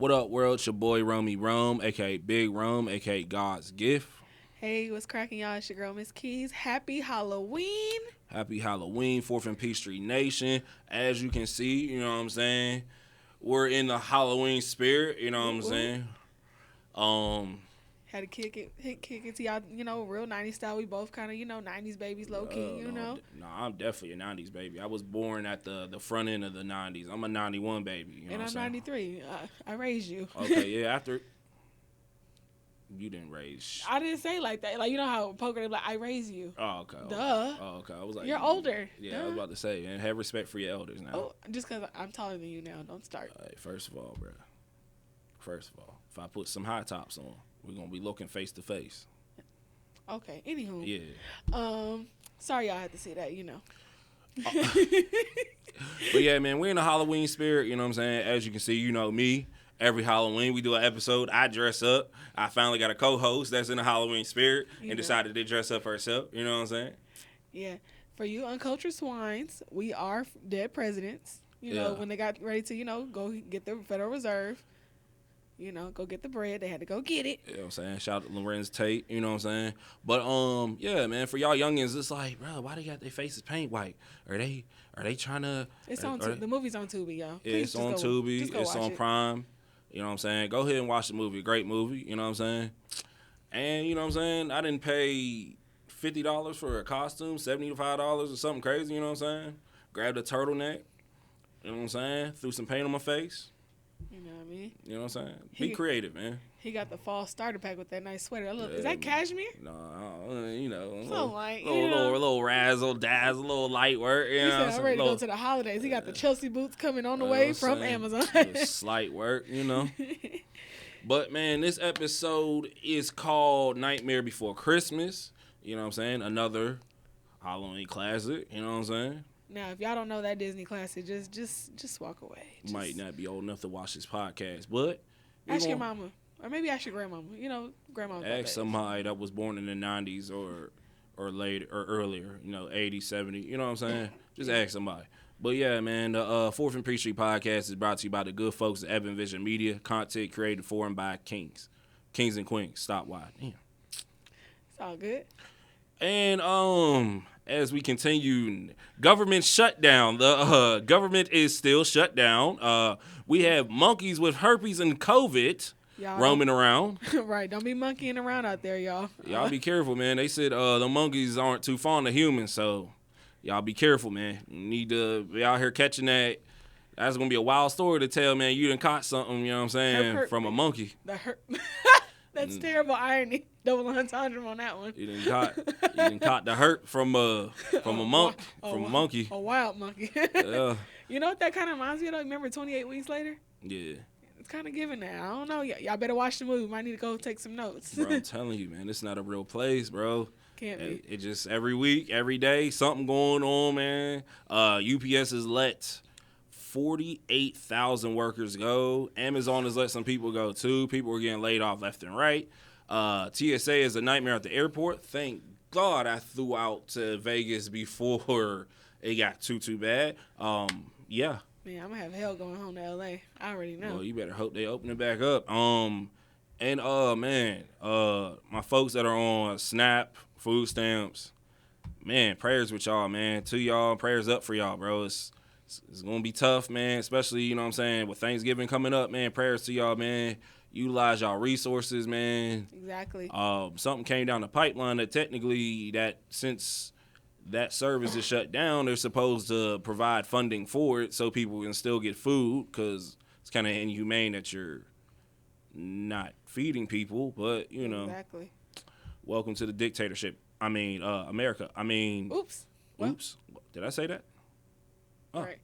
What up, world? It's your boy Romy Rome, aka Big Rome, aka God's Gift. Hey, what's cracking, y'all? It's your girl, Miss Keys. Happy Halloween. Happy Halloween, 4th and Peachtree Nation. As you can see, you know what I'm saying? We're in the Halloween spirit, you know what I'm saying? Had to kick it to y'all, real 90s style. We both kind of, 90s babies, low key, No, I'm definitely a 90s baby. I was born at the front end of the 90s. I'm a 91 baby, you know And what I'm saying? 93. I raised you. Okay, yeah, after you didn't raise. I didn't say like that. Like, you know how poker, like, I raised you. Oh, okay. Duh. Oh, okay. I was like, You're older. Yeah, Duh. I was about to say, and have respect for your elders now. Oh, just because I'm taller than you now. Don't start. All right, first of all, bro. First of all, if I put some high tops on, we're gonna be looking face to face. Okay, anywho. Yeah. Sorry y'all had to see that, But yeah, man, we're in the Halloween spirit, you know what I'm saying? As you can see, you know me. Every Halloween we do an episode. I dress up. I finally got a co-host that's in the Halloween spirit and decided to dress up herself, you know what I'm saying? Yeah. For you uncultured swines, we are dead presidents. You know, when they got ready to, go get the Federal Reserve, go get the bread. They had to go get it. You know what I'm saying? Shout out to Lorenz Tate, you know what I'm saying? But yeah, man, for y'all youngins, it's like, bro, why they got their faces paint white? Are they trying to? It's on the movie's on Tubi, y'all. Yeah, it's on Tubi. It's on Prime. You know what I'm saying? Go ahead and watch the movie. Great movie. You know what I'm saying? And you know what I'm saying? I didn't pay $50 for a costume, $75 or something crazy. You know what I'm saying? Grabbed a turtleneck. You know what I'm saying? Threw some paint on my face. You know what I mean? You know what I'm saying? Be creative, man. He got the fall starter pack with that nice sweater. Is that cashmere? No, you know, little razzle dazzle, little light work. You he know said, I'm ready to go to the holidays. He got the Chelsea boots coming on the way from Amazon. Slight work, you know. But man, this episode is called Nightmare Before Christmas. You know what I'm saying? Another Halloween classic. You know what I'm saying? Now, if y'all don't know that Disney classic, just walk away. Might not be old enough to watch this podcast, but ask your mama, or maybe ask your grandmama. Grandma. Ask somebody that was born in the 90s or later or earlier. 80, 70. You know what I'm saying? Just ask somebody. But yeah, man, the 4th and Peachtree podcast is brought to you by the good folks at Evan Vision Media, content created for and by kings and queens. Stop wide. Damn. It's all good. And as we continue, government shutdown. The government is still shut down. We have monkeys with herpes and COVID roaming around. Right, don't be monkeying around out there, y'all. Y'all be careful, man. They said the monkeys aren't too fond of humans, so y'all be careful, man. You need to be out here catching that. That's going to be a wild story to tell, man. You done caught something, you know what I'm saying, from a monkey. That's terrible irony. Double entendre on that one. You done caught the hurt from a monkey. A wild monkey. Yeah. You know what that kind of reminds me of? Remember 28 Weeks Later? Yeah. It's kind of giving that. I don't know. Y'all better watch the movie. Might need to go take some notes. Bro, I'm telling you, man, it's not a real place, bro. Can't be. It just every week, every day, something going on, man. UPS has let 48,000 workers go. Amazon has let some people go, too. People are getting laid off left and right. TSA is a nightmare at the airport. Thank God I flew out to Vegas before it got too bad. Yeah. Man, I'm going to have hell going home to L.A. I already know. Well, you better hope they open it back up. Man, my folks that are on SNAP, food stamps, man, prayers with y'all, man. To y'all, prayers up for y'all, bro. It's going to be tough, man, especially, you know what I'm saying, with Thanksgiving coming up, man. Prayers to y'all, man. Utilize y'all resources, man. Exactly. Something came down the pipeline that technically since that service is shut down, they're supposed to provide funding for it so people can still get food, because it's kind of inhumane that you're not feeding people, but, Exactly. Welcome to the dictatorship. I mean, America. I mean... Oops. Did I say that? Oh. Right.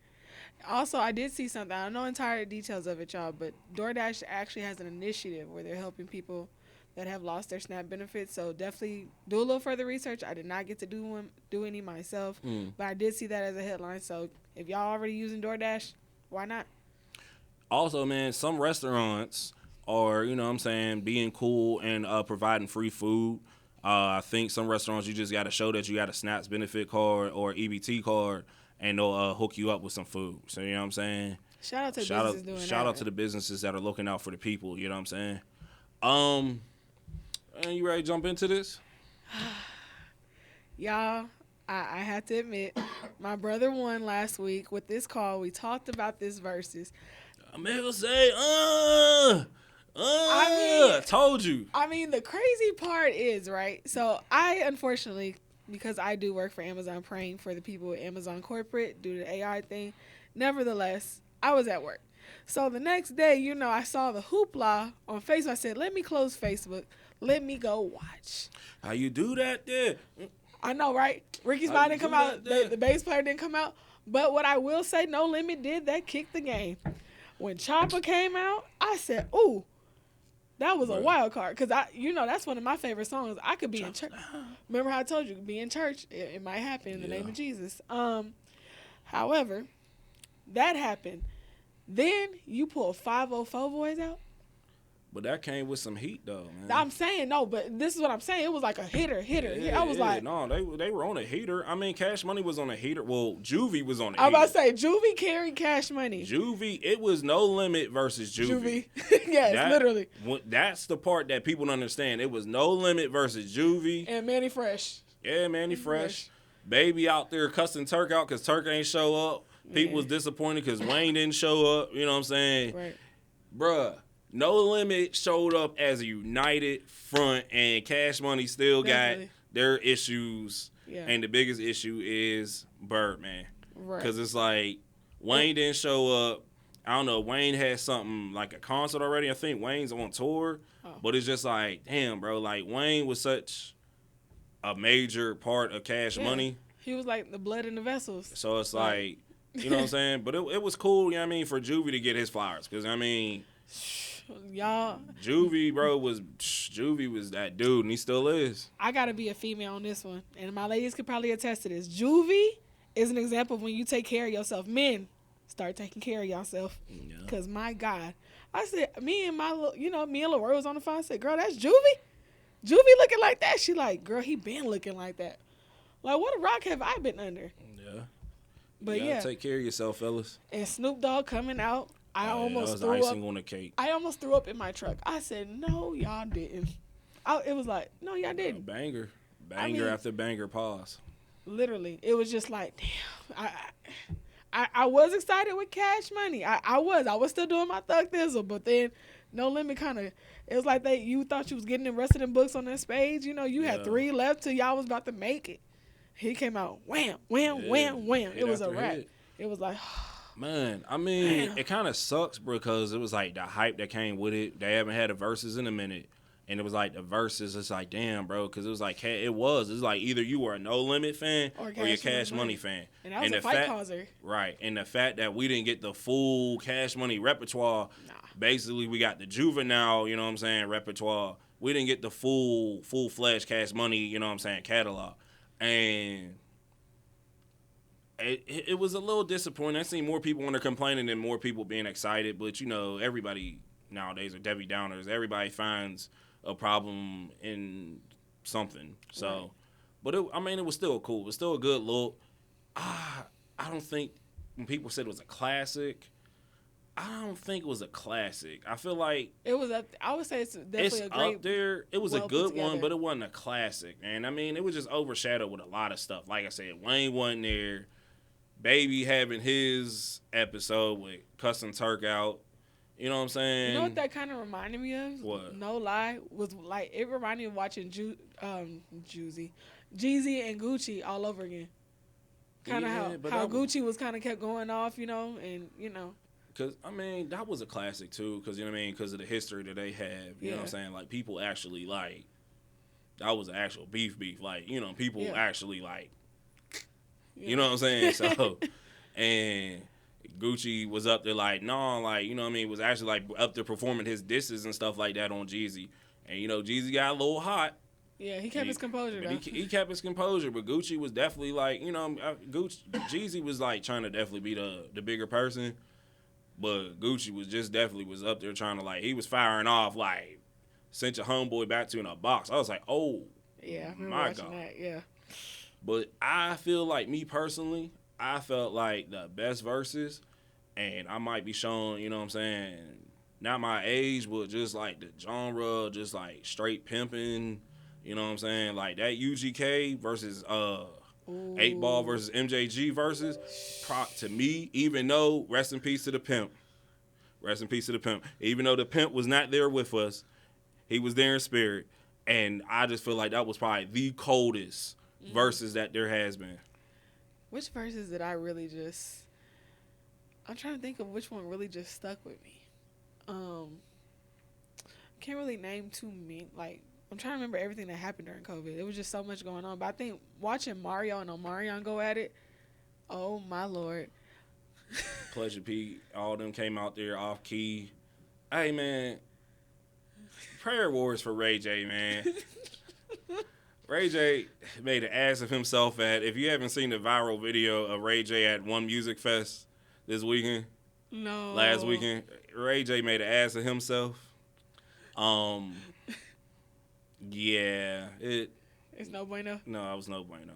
Also, I did see something. I don't know entire details of it, y'all, but DoorDash actually has an initiative where they're helping people that have lost their SNAP benefits. So definitely do a little further research. I did not get to do any myself, but I did see that as a headline. So if y'all already using DoorDash, why not? Also, man, some restaurants are, you know what I'm saying, being cool and providing free food. I think some restaurants, you just got to show that you got a SNAP's benefit card or EBT card, and they'll hook you up with some food. So, you know what I'm saying? Shout out to the businesses doing that. Shout out to the businesses that are looking out for the people. You know what I'm saying? And you ready to jump into this? Y'all, I have to admit, my brother won last week with this call. We talked about this versus. I'm gonna say, I told you. I mean, the crazy part is, right? So I, unfortunately, because I do work for Amazon, praying for the people at Amazon corporate due to the AI thing. Nevertheless, I was at work. So the next day, you know, I saw the hoopla on Facebook. I said, let me close Facebook. Let me go watch. How you do that there? I know, right? Ricky Smiley didn't come out. The bass player didn't come out. But what I will say, No Limit did. That kicked the game. When Chopper came out, I said, ooh, that was a wild card. Because, that's one of my favorite songs. I could be in church. Remember how I told you, be in church. It might happen in the name of Jesus. However, that happened. Then you pull 504 Boys out. But that came with some heat, though, man. I'm saying, no, but this is what I'm saying. It was like a hitter. Yeah, I was like. No, they were on a heater. I mean, Cash Money was on a heater. Well, Juvie was on a heater. I'm about to say, Juvie carried Cash Money. Juvie, it was No Limit versus Juvie. Yes, literally. That's the part that people don't understand. It was No Limit versus Juvie. And Manny Fresh. Yeah, Manny Fresh. Baby out there cussing Turk out because Turk ain't show up. People was disappointed because Wayne didn't show up. You know what I'm saying? Right. Bruh. No Limit showed up as a united front, and Cash Money still got their issues. Yeah. And the biggest issue is Birdman. Right. Because it's like Wayne didn't show up. I don't know. Wayne had something like a concert already. I think Wayne's on tour. But it's just like, damn, bro. Like, Wayne was such a major part of Cash Money. He was like the blood in the vessels. So it's like, you know what I'm saying? But it was cool, you know what I mean, for Juvie to get his flowers. Because, I mean... Y'all, Juvie was that dude, and he still is. I gotta be a female on this one, and my ladies could probably attest to this. Juvie is an example of when you take care of yourself. Men, start taking care of yourself, because my God, I said, me and Laura was on the phone. I said, girl, that's Juvie looking like that. She like, girl, he been looking like that. Like, what a rock have I been under? Yeah, but you gotta take care of yourself, fellas. And Snoop Dogg coming out. I almost threw icing on the cake. I almost threw up in my truck. I said, no, y'all didn't. It was like, no, y'all didn't. Banger after banger, pause. Literally. It was just like, damn. I was excited with Cash Money. I was still doing my Thug Thizzle, but then No Limit kind of, it was like you thought you was getting the rest of them books on that page. You know, you had 3 left till y'all was about to make it. He came out, wham, wham, wham, wham. It was a wrap. It was like... Man, I mean, it kind of sucks because it was like the hype that came with it. They haven't had the verses in a minute. And it was like the verses, it's like, damn, bro, because it was like, it's like either you were a No Limit fan or you're a Cash Money fan. And that was a fight causer. Right. And the fact that we didn't get the full Cash Money repertoire, basically we got the juvenile, you know what I'm saying, repertoire. We didn't get the full-fledged Cash Money, you know what I'm saying, catalog. And... It was a little disappointing. I seen more people when they're complaining than more people being excited. But, everybody nowadays are Debbie Downers. Everybody finds a problem in something. So, but it was still cool. It was still a good look. I don't think when people said it was a classic, I don't think it was a classic. I feel like it was. I would say it's definitely a great. Up there. It was a good one, but it wasn't a classic. And I mean, it was just overshadowed with a lot of stuff. Like I said, Wayne wasn't there. Baby having his episode with cussing Turk out. You know what I'm saying? You know what that kind of reminded me of? What? No lie. Was like, it reminded me of watching Jeezy and Gucci all over again. Kind of how Gucci was kind of kept going off, and. Because, I mean, that was a classic, too, because, you know what I mean, because of the history that they have. You know what I'm saying? Like, people actually, like, that was actual beef. Like, people actually, like, you know what I'm saying? So, and Gucci was up there like, no, like, you know what I mean? Was actually, like, up there performing his disses and stuff like that on Jeezy. And, Jeezy got a little hot. Yeah, he kept his composure, though. He kept his composure, but Gucci was definitely, like, Jeezy was, like, trying to definitely be the bigger person. But Gucci was up there trying to, like, he was firing off, like, sent your homeboy back to in a box. I was like, oh, yeah, my God. That, yeah. But I feel like, me personally, I felt like the best verses, and I might be showing, you know what I'm saying, not my age, but just like the genre, just like straight pimping, you know what I'm saying, like that UGK versus 8 Ball versus MJG versus, to me, even though rest in peace to the pimp, even though the pimp was not there with us, he was there in spirit, and I just feel like that was probably the coldest versus that there has been. Which verses did I really just? I'm trying to think of which one really just stuck with me. Can't really name too many. Like, I'm trying to remember everything that happened during COVID. It was just so much going on. But I think watching Mario and Omarion go at it, oh my Lord. Pleasure P, all them came out there off key. Hey man, prayer wars for Ray J, man. Ray J made an ass of himself at. If you haven't seen the viral video of Ray J at One Music Fest this weekend, last weekend, Ray J made an ass of himself. Yeah, it's no bueno. No, it was no bueno.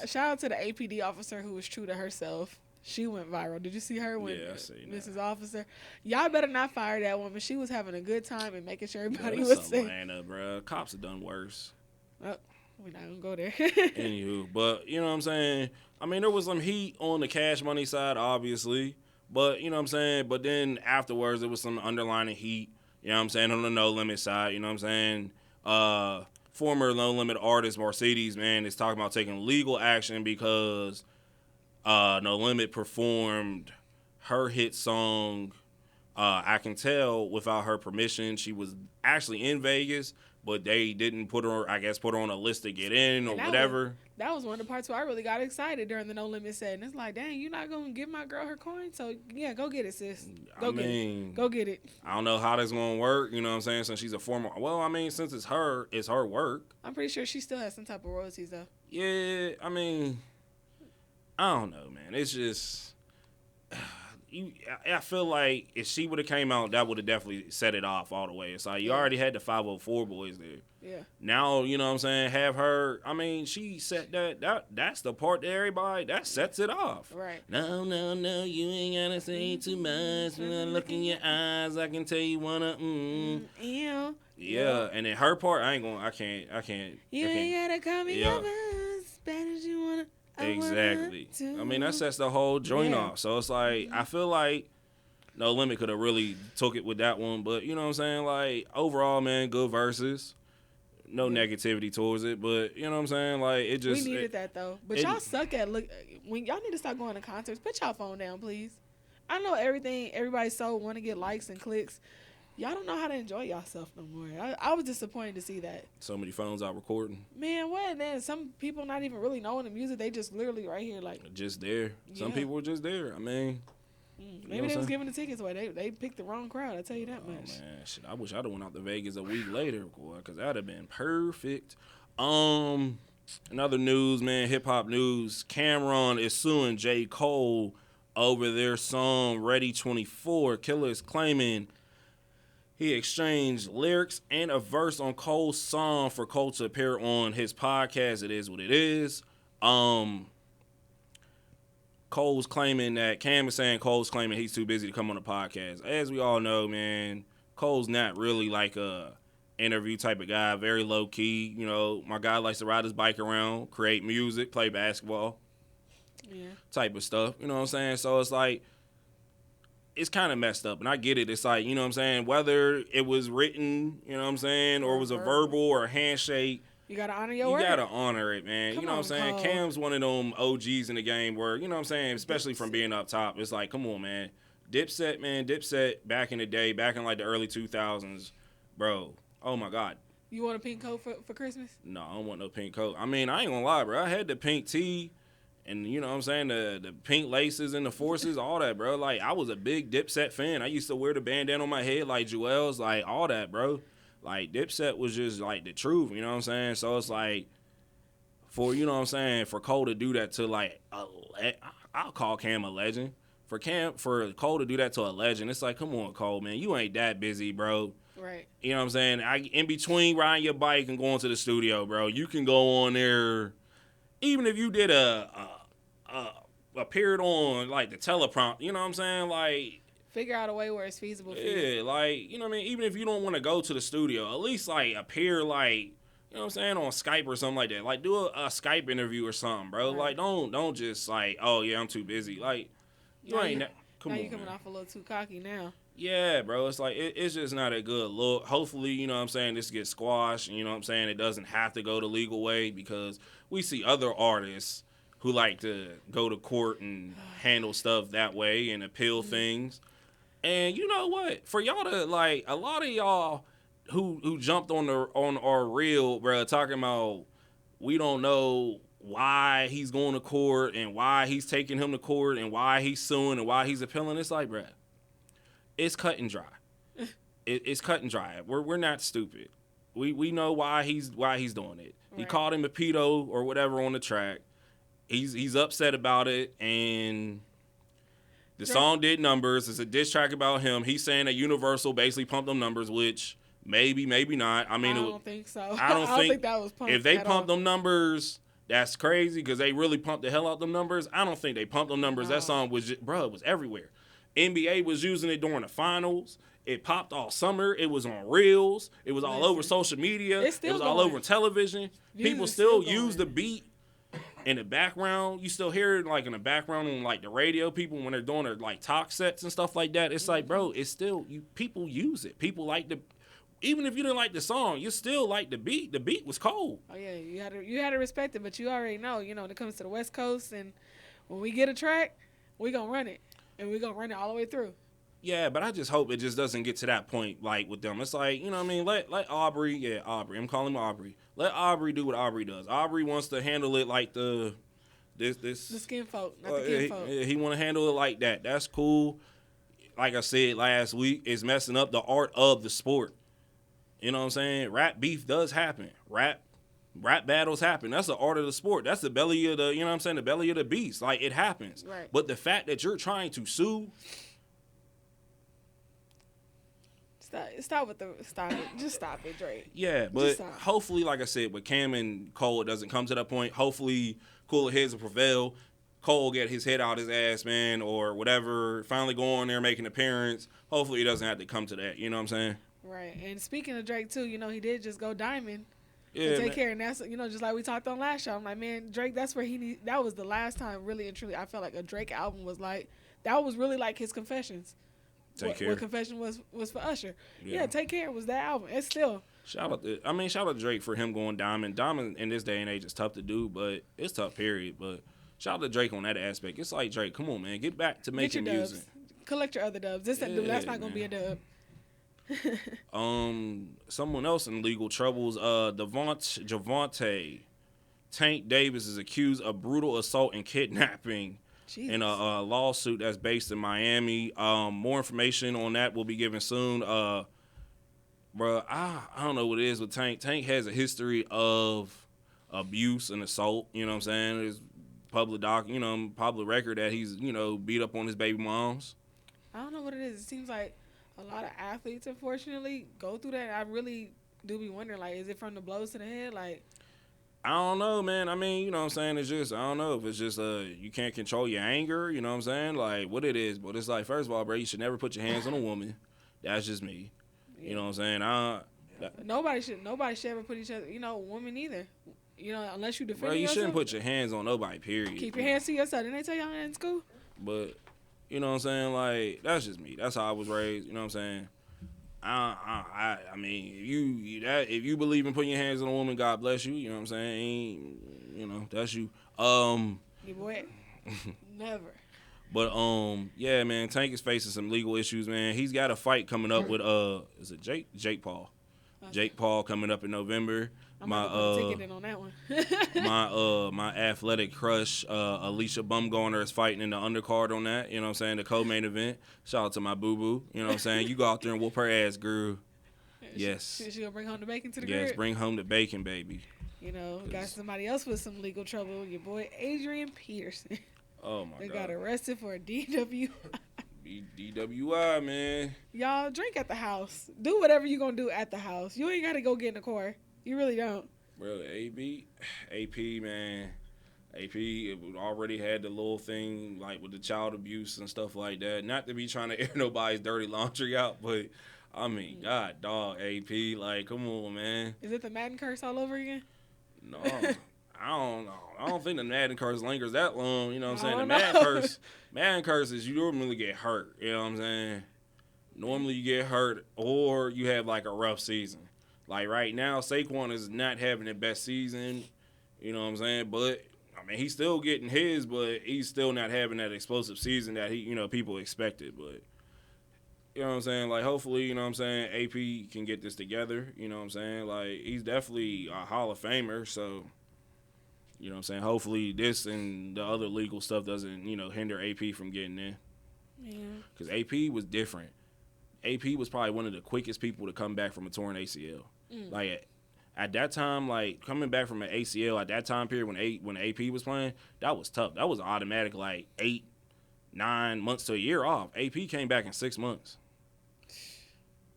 Shout out to the APD officer who was true to herself. She went viral. Did you see her when Mrs. Officer? Y'all better not fire that woman. She was having a good time and making sure everybody was safe. Atlanta, bro. Cops have done worse. Oh, we're not gonna go there. Anywho, but you know what I'm saying? I mean, there was some heat on the Cash Money side, obviously. But, you know what I'm saying? But then afterwards, there was some underlying heat, you know what I'm saying, on the No Limit side, you know what I'm saying? Former No Limit artist Mercedes, man, is talking about taking legal action because No Limit performed her hit song, I Can Tell, without her permission. She was actually in Vegas, but they didn't put her on a list to get in or whatever. That was one of the parts where I really got excited during the No Limit set. And it's like, dang, you're not going to give my girl her coin? So, yeah, go get it, sis. Go get it. I don't know how that's going to work, you know what I'm saying, since she's a former. Well, I mean, since it's her work. I'm pretty sure she still has some type of royalties, though. Yeah, I mean, I don't know, man. It's just, I feel like if she would have came out, that would have definitely set it off all the way. It's like you already had the 504 boys there. Yeah. Now, you know what I'm saying, have her, I mean, she set that's the part that everybody, that sets it off. Right. No, you ain't gotta say too much. When I look in your eyes, I can tell you wanna, Yeah. Yeah, and then her part, I can't. You ain't gotta call me over as bad as you wanna. Exactly. I mean, that sets the whole joint off. So it's like, I feel like No Limit could have really took it with that one. But, you know what I'm saying? Like, overall, man, good verses. No negativity towards it. But, you know what I'm saying? Like, it just... We needed that, though. But y'all suck at... When y'all need to start going to concerts, put y'all phone down, please. I know everybody want to get likes and clicks. Y'all don't know how to enjoy yourself no more. I was disappointed to see that. So many phones out recording. Man, what? And then some people not even really knowing the music. They just literally right here like... Just there. Yeah. Some people were just there. I mean... Maybe they was giving the tickets away. They picked the wrong crowd. I tell you that much. Man, shit, I wish I'd have went out to Vegas a week later, boy, because that'd have been perfect. Another news, man, hip hop news. Cameron is suing J. Cole over their song Ready 24. Killer is claiming he exchanged lyrics and a verse on Cole's song for Cole to appear on his podcast. It is what it is. Cam is saying Cole's claiming he's too busy to come on the podcast. As we all know, man, Cole's not really like a interview type of guy, very low key. You know, my guy likes to ride his bike around, create music, play basketball, type of stuff. You know what I'm saying? So it's like, it's kind of messed up, and I get it. It's like, you know what I'm saying, whether it was written, you know what I'm saying, or it was a verbal or a handshake, you got to honor your word. You got to honor it, man. You know what I'm saying? Cole. Cam's one of them OGs in the game where, you know what I'm saying, especially from being up top, it's like, come on, man. Dipset, back in the day, back in like the early 2000s, bro, oh my God. You want a pink coat for Christmas? No, I don't want no pink coat. I mean, I ain't gonna lie, bro. I had the pink tee and, you know what I'm saying, the pink laces and the forces, all that, bro. Like, I was a big Dipset fan. I used to wear the bandana on my head like Joel's, like, all that, bro. Like, Dipset was just, like, the truth, you know what I'm saying? So it's like, for, you know what I'm saying, for Cole to do that to, like, I'll call Cam a legend. For Cole to do that to a legend, it's like, come on, Cole, man. You ain't that busy, bro. Right. You know what I'm saying? In between riding your bike and going to the studio, bro, you can go on there, even if you did a appeared on like the teleprompter. You know what I'm saying? Like, figure out a way where it's feasible for you. Yeah, like, you know what I mean? Even if you don't want to go to the studio, at least like appear like, you know what I'm saying, on Skype or something like that. Like, do a Skype interview or something, bro. Right. Like, don't just like, oh yeah, I'm too busy. Like, you ain't that. Come on, you coming off a little too cocky now. Yeah, bro. It's like it's just not a good look. Hopefully, you know what I'm saying, this gets squashed. You know what I'm saying? It doesn't have to go the legal way, because we see other artists who like to go to court and handle stuff that way and appeal things. And you know what? For y'all to, like, a lot of y'all who jumped on our reel, bro, talking about we don't know why he's going to court and why he's taking him to court and why he's suing and why he's appealing. It's like, bro, it's cut and dry. It's cut and dry. We're not stupid. We know why he's doing it. Right. He called him a pedo or whatever on the track. He's upset about it, and the song did numbers. It's a diss track about him. He's saying that Universal basically pumped them numbers, which maybe not. I mean, I don't think so. I don't think that was pumped. If they pumped them numbers, that's crazy, because they really pumped the hell out them numbers. I don't think they pumped them numbers. No. That song was just, bro, it was everywhere. NBA was using it during the finals. It popped all summer. It was on reels. It was all over social media. It was all over television. People still use the beat in the background. You still hear it like in the background on like the radio, people when they're doing their like talk sets and stuff like that. It's like, bro, it's still, people use it. People like even if you didn't like the song, you still like the beat. The beat was cold. Oh yeah, you had to respect it, but you already know, when it comes to the West Coast, and when we get a track, we gonna run it, and we gonna run it all the way through. Yeah, but I just hope it just doesn't get to that point, like, with them. It's like, you know what I mean? Let Aubrey, Aubrey. I'm calling him Aubrey. Let Aubrey do what Aubrey does. Aubrey wants to handle it like the skin folk, not the kin folk. He want to handle it like that. That's cool. Like I said last week, it's messing up the art of the sport. You know what I'm saying? Rap beef does happen. Rap battles happen. That's the art of the sport. That's the belly of the, you know what I'm saying, the belly of the beast. Like, it happens. Right. But the fact that you're trying to sue. Stop it. Just stop it, Drake. Yeah, but hopefully, like I said, with Cam and Cole, it doesn't come to that point. Hopefully, cooler heads will prevail. Cole get his head out his ass, man, or whatever. Finally go on there, make an appearance. Hopefully, it doesn't have to come to that. You know what I'm saying? Right. And speaking of Drake, too, he did just go diamond. Yeah, take care. And that's, just like we talked on last show. I'm like, man, Drake, that's where that was the last time, really and truly, I felt like a Drake album was like, that was really like his Confessions. Take Care. What Confession was for Usher. Yeah, Take Care was that album. It's still. Shout out to Drake for him going diamond. Diamond in this day and age is tough to do, but it's tough, period. But shout out to Drake on that aspect. It's like, Drake, come on, man. Get back to making music. Collect your other dubs. That's not going to be a dub. Someone else in legal troubles, Javante Tank Davis is accused of brutal assault and kidnapping. Jesus. In a lawsuit that's based in Miami. More information on that will be given soon. Bro, I don't know what it is with Tank. Tank has a history of abuse and assault. You know what I'm saying? There's public record that he's, beat up on his baby moms. I don't know what it is. It seems like a lot of athletes, unfortunately, go through that. I really do be wondering, like, is it from the blows to the head? Like, I don't know, man. I mean, you know what I'm saying? It's just, I don't know if it's just you can't control your anger, you know what I'm saying? Like, what it is. But it's like, first of all, bro, you should never put your hands on a woman. That's just me. Yeah. You know what I'm saying? Nobody should ever put each other, woman either. Unless you defend yourself. Bro, you shouldn't put your hands on nobody, period. Keep your hands to yourself. Didn't they tell y'all in school? But, you know what I'm saying? Like, that's just me. That's how I was raised, you know what I'm saying? I mean, if you believe in putting your hands on a woman, God bless you. You know what I'm saying? That's you. Your boy, never. But yeah, man, Tank is facing some legal issues, man. He's got a fight coming up with is it Jake Paul? Okay. Jake Paul coming up in November. I'm gonna put a ticket in on that one. my athletic crush, Alicia Bumgarner, is fighting in the undercard on that. You know what I'm saying? The co-main event. Shout out to my boo-boo. You know what I'm saying? You go out there and whoop her ass, girl. Yes. She gonna bring home the bacon to the crib? Yes, bring home the bacon, baby. Got somebody else with some legal trouble. Your boy Adrian Peterson. Oh my God. They got arrested for a DWI. DWI, man. Y'all drink at the house. Do whatever you gonna do at the house. You ain't gotta go get in the car. You really don't. Bro, AP, man. AP already had the little thing like with the child abuse and stuff like that. Not to be trying to air nobody's dirty laundry out, but I mean, God, dog, AP, like, come on, man. Is it the Madden curse all over again? No, I don't know. I don't think the Madden curse lingers that long. You know what I'm saying? The Madden curse is you normally get hurt. You know what I'm saying? Normally you get hurt or you have like a rough season. Like right now, Saquon is not having the best season. You know what I'm saying? But I mean, he's still getting his, but he's still not having that explosive season that people expected. But you know what I'm saying? Like, hopefully, you know what I'm saying, AP can get this together. You know what I'm saying? Like, he's definitely a Hall of Famer. So, you know what I'm saying? Hopefully this and the other legal stuff doesn't, hinder AP from getting in. Yeah. Because AP was different. AP was probably one of the quickest people to come back from a torn ACL. Like, at that time, like, coming back from an ACL at that time period when AP was playing, that was tough. That was automatic, like, 8-9 months to a year off. AP came back in 6 months.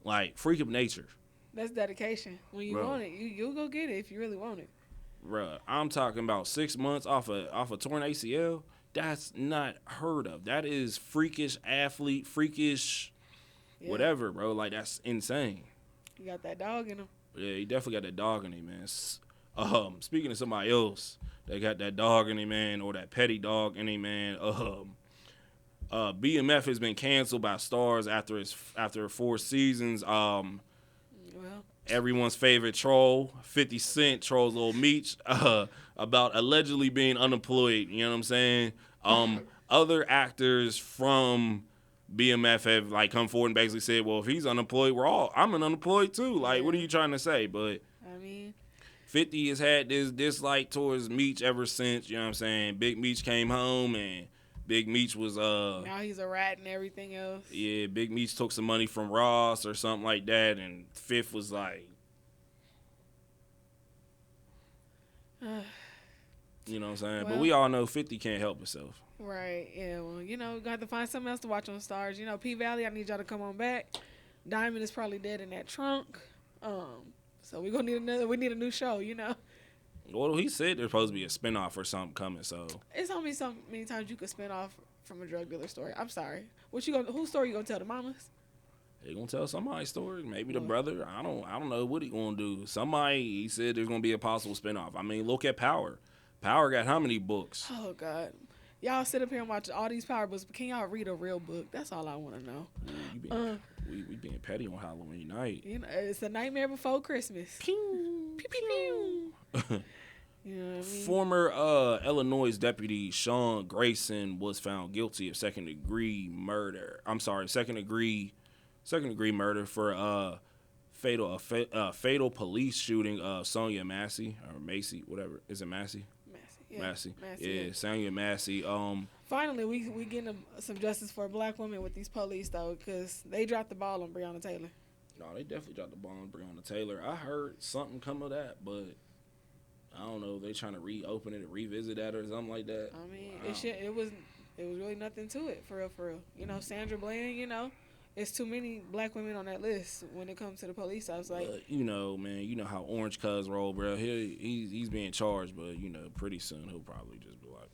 Like, freak of nature. That's dedication. When you want it, you'll go get it if you really want it. Bruh, I'm talking about 6 months off a torn ACL. That's not heard of. That is freakish athlete, freakish whatever, bro. Like, that's insane. You got that dog in him. Yeah, he definitely got that dog in him, man. Speaking of somebody else that got that dog in him, man, or that petty dog in him, man, BMF has been canceled by Stars after 4 seasons. Everyone's favorite troll, 50 Cent, trolls Lil Meech, about allegedly being unemployed. You know what I'm saying? Other actors from BMF have like come forward and basically said, well, if he's unemployed, I'm unemployed too. Like, what are you trying to say? But I mean, 50 has had this dislike towards Meech ever since. You know what I'm saying? Big Meech came home and Big Meech was now he's a rat and everything else. Yeah, Big Meech took some money from Ross or something like that, and Fifth was like, you know what I'm saying? But we all know 50 can't help himself. Right. Yeah. Well, got to find something else to watch on Stars. P Valley, I need y'all to come on back. Diamond is probably dead in that trunk. So we need a new show. Well, he said there's supposed to be a spinoff or something coming, so. It's only so many times you could spin off from a drug dealer story. I'm sorry. Whose story you gonna tell, the mamas? He gonna tell somebody's story, maybe the brother. I don't know what he gonna do. He said there's gonna be a possible spinoff. I mean, look at Power. Power got how many books? Oh God, y'all sit up here and watch all these Power books, but can y'all read a real book? That's all I want to know. We being petty on Halloween night. It's a nightmare before Christmas. Pew pew pew. pew. You know what I mean? Former Illinois deputy Sean Grayson was found guilty of second degree murder for fatal police shooting of Sonia Massey or Macy, whatever. Is it Massey? Massey. Yeah, Sonia Massey. Finally, we getting some justice for a black woman with these police though, because they dropped the ball on Breonna Taylor. No, they definitely dropped the ball on Breonna Taylor. I heard something come of that, but I don't know. They trying to reopen it or revisit that or something like that. I mean, it was really nothing to it, for real. Sandra Bland, it's too many black women on that list when it comes to the police. I was like, man, how Orange Cuz roll, bro. He's being charged, but pretty soon he'll probably just be like,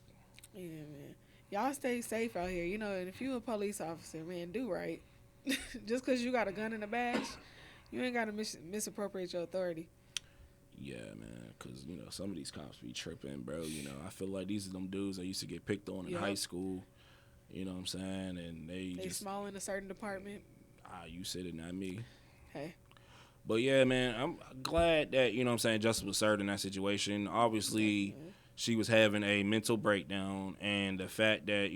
yeah, man. Y'all stay safe out here, and if you a police officer, man, do right. Just because you got a gun in a badge, you ain't got to misappropriate your authority. Yeah, man, because, some of these cops be tripping, bro. I feel like these are them dudes that used to get picked on in high school. You know what I'm saying? And they just small in a certain department. You said it, not me. Hey. But, yeah, man, I'm glad that, justice was served in that situation. Obviously, she was having a mental breakdown, and the fact that,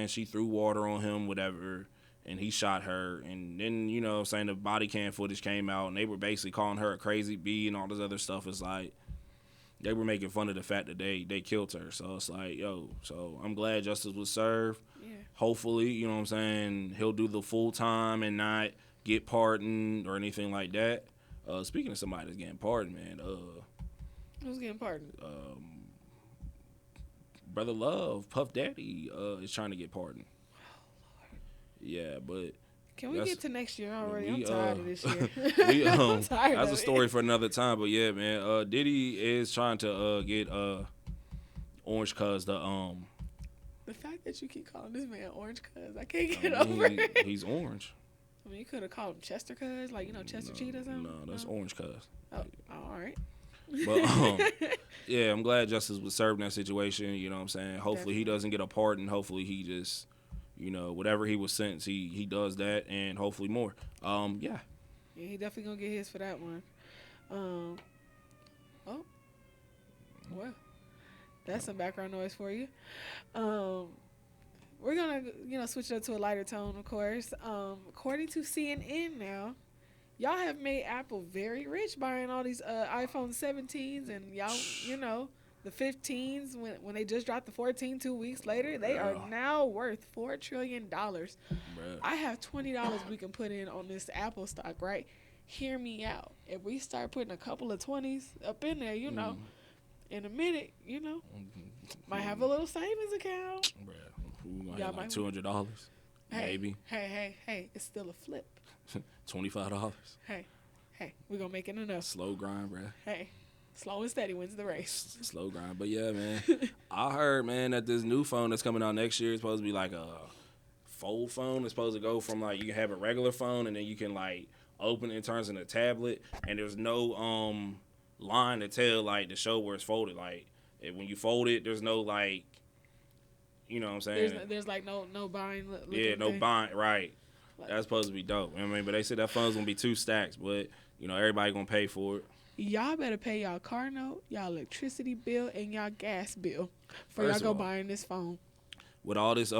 she threw water on him, whatever, and he shot her. And then, the body cam footage came out, and they were basically calling her a crazy bee and all this other stuff. It's like they were making fun of the fact that they killed her. So it's like, so I'm glad justice was served. Yeah. Hopefully, he'll do the full time and not get pardoned or anything like that. Speaking of somebody that's getting pardoned, man. Who's getting pardoned? Brother Love, Puff Daddy, is trying to get pardoned. Yeah, but can we get to next year already? I'm tired of this year. I'm tired that's a story for another time. But yeah, man, Diddy is trying to get Orange Cuz The fact that you keep calling this man Orange Cuz, I can't get over it. He's orange. I mean, you could have called him Chester Cuz, like, Chester Cheetah or something. No, that's Orange Cuz. Oh, all right. But yeah, I'm glad justice was served in that situation. You know what I'm saying? Hopefully Definitely. he doesn't get a pardon. Hopefully he just, whatever he was sentenced, he does that, and hopefully more. Yeah. Yeah, he definitely gonna get his for that one. Oh, well, that's some background noise for you. We're gonna, switch it up to a lighter tone, of course. According to CNN now, y'all have made Apple very rich buying all these iPhone 17s, and y'all, the 15s when they just dropped the 14 2 weeks later, they are now worth $4 trillion. Bruh. I have $20 we can put in on this Apple stock, right? Hear me out. If we start putting a couple of 20s up in there, in a minute, might have a little savings account. Bruh, we might have like $200, maybe. Hey, it's still a flip. $25. Hey, we're gonna make it enough. Slow grind, bruh. Hey, slow and steady wins the race. Slow grind. But yeah, man. I heard, man, that this new phone that's coming out next year is supposed to be like a fold phone. It's supposed to go from like, you can have a regular phone and then you can like open it, it turns into a tablet, and there's no line to tell, like, to show where it's folded. Like, when you fold it, there's no like, you know what I'm saying? There's like no bind. Yeah, no bind, right. That's supposed to be dope. I mean, but they said that phone's gonna be 2 stacks, but everybody gonna pay for it. Y'all better pay y'all car note, y'all electricity bill, and y'all gas bill for y'all go buying this phone. With all this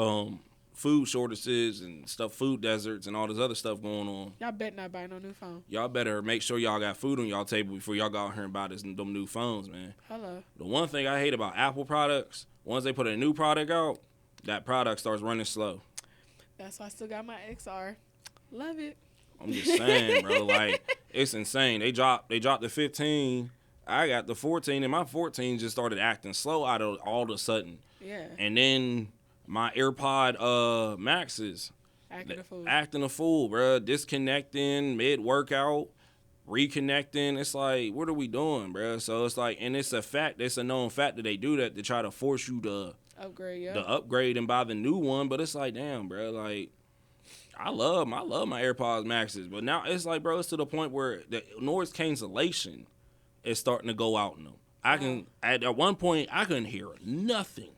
food shortages and stuff, food deserts and all this other stuff going on, y'all better not buy no new phone. Y'all better make sure y'all got food on y'all table before y'all go out here and buy them new phones, man. Hello. The one thing I hate about Apple products, once they put a new product out, that product starts running slow. That's why I still got my XR. Love it. I'm just saying, bro. Like, it's insane. They dropped the 15. I got the 14, and my 14 just started acting slow out of all of a sudden. Yeah. And then my AirPod Maxes acting a fool, bro. Disconnecting mid-workout, reconnecting. It's like, what are we doing, bro? So it's like, and it's a known fact that they do that to try to force you to upgrade and buy the new one. But it's like, damn, bro, like, I love my AirPods Maxes, but now it's like, bro, it's to the point where the noise cancellation is starting to go out in them. At one point I couldn't hear nothing.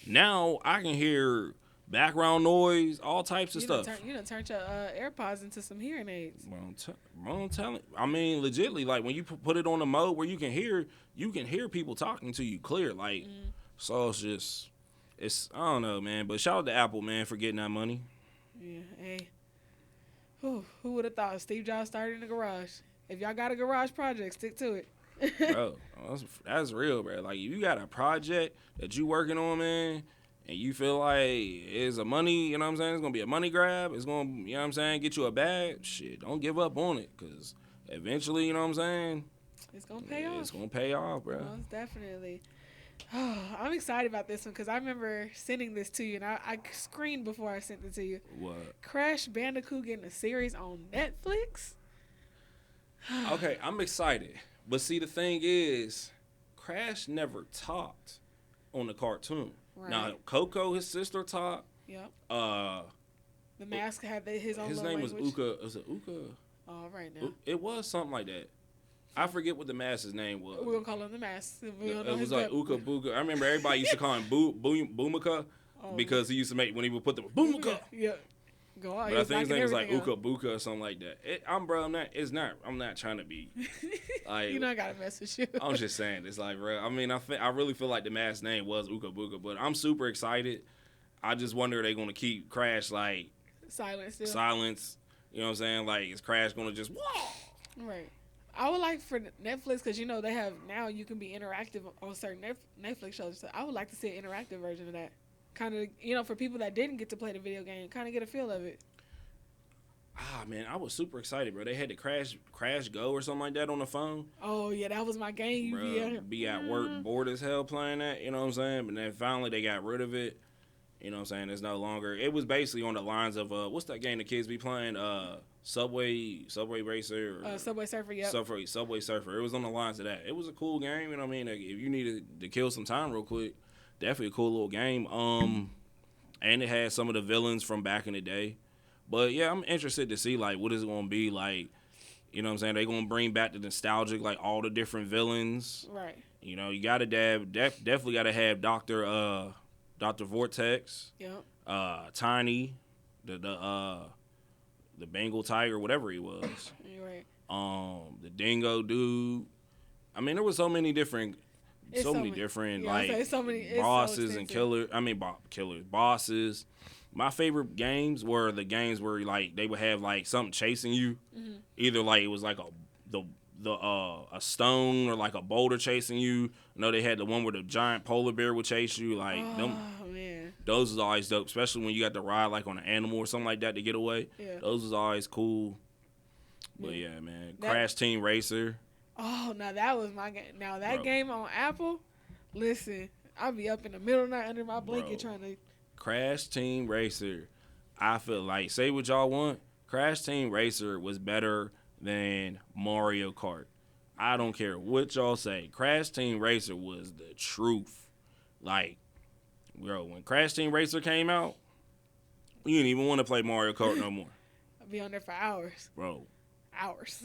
Now I can hear background noise, all types of stuff. You done turned your AirPods into some hearing aids. Well, I'm telling. I mean, legitly, like when you put it on a mode where you can hear people talking to you clear. Like, so it's I don't know, man. But shout out to Apple, man, for getting that money. Yeah, hey. Who would have thought Steve Jobs started in the garage? If y'all got a garage project, stick to it. Bro, that's real, bro. Like, if you got a project that you working on, man, and you feel like it's a money, you know what I'm saying? It's going to be a money grab. It's going to, you know what I'm saying, get you a bag. Shit, don't give up on it, because eventually, you know what I'm saying? It's going to pay off. It's going to pay off, bro. Most definitely. Oh, I'm excited about this one because I remember sending this to you, and I screamed before I sent it to you. What? Crash Bandicoot getting a series on Netflix? Okay, I'm excited. But see, the thing is, Crash never talked on the cartoon. Right. Now, Coco, his sister, talked. Yep. The mask had his own language. His name was Uka. Was it Uka? Oh, right now. It was something like that. I forget what the mask's name was. We're going to call him the mask. It was like Uka Buka. I remember everybody used to call him Boomika because he used to make, when he would put the Boomika. Yeah. Go on. But I think his name was like Uka Buka or something like that. I'm not trying to be. Like, you know I got to mess with you. I'm just saying. It's like, bro, I mean, I really feel like the mask's name was Uka Buka, but I'm super excited. I just wonder if they're going to keep Crash, like, silence. You know what I'm saying? Like, is Crash going to just, whoa? Right. I would like for Netflix, because, they have, now you can be interactive on certain Netflix shows. So I would like to see an interactive version of that. Kind of, for people that didn't get to play the video game, kind of get a feel of it. Ah, man, I was super excited, bro. They had the Crash Go or something like that on the phone. Oh, yeah, that was my game. Bro, be at work, bored as hell playing that, you know what I'm saying? But then finally they got rid of it. You know what I'm saying? It's no longer. It was basically on the lines of, what's that game the kids be playing? Subway Racer. Subway Surfer, yep. Subway Surfer. It was on the lines of that. It was a cool game, you know what I mean? Like, if you needed to kill some time real quick, definitely a cool little game. And it had some of the villains from back in the day. But, yeah, I'm interested to see, like, what is it going to be like. You know what I'm saying? They're going to bring back the nostalgic, like, all the different villains. Right. You know, you got to definitely got to have Dr. Vortex. Yep. Tiny, the Bengal tiger, whatever he was. You're right. The dingo dude. I mean, there was so many different, bosses and killers. I mean, killers, bosses. My favorite games were the games where like they would have like something chasing you. Mm-hmm. Either like it was like a stone or like a boulder chasing you. I know they had the one where the giant polar bear would chase you. Like them. Man. Those was always dope, especially when you got to ride like on an animal or something like that to get away. Yeah. Those was always cool. But yeah, man. Crash Team Racer. Oh, now that was my game. Now that game on Apple, listen, I'll be up in the middle of the night under my blanket trying to. Crash Team Racer. I feel like, say what y'all want, Crash Team Racer was better than Mario Kart. I don't care what y'all say. Crash Team Racer was the truth. Like, bro, when Crash Team Racer came out, you didn't even want to play Mario Kart no more. I'll be on there for hours. Bro. Hours.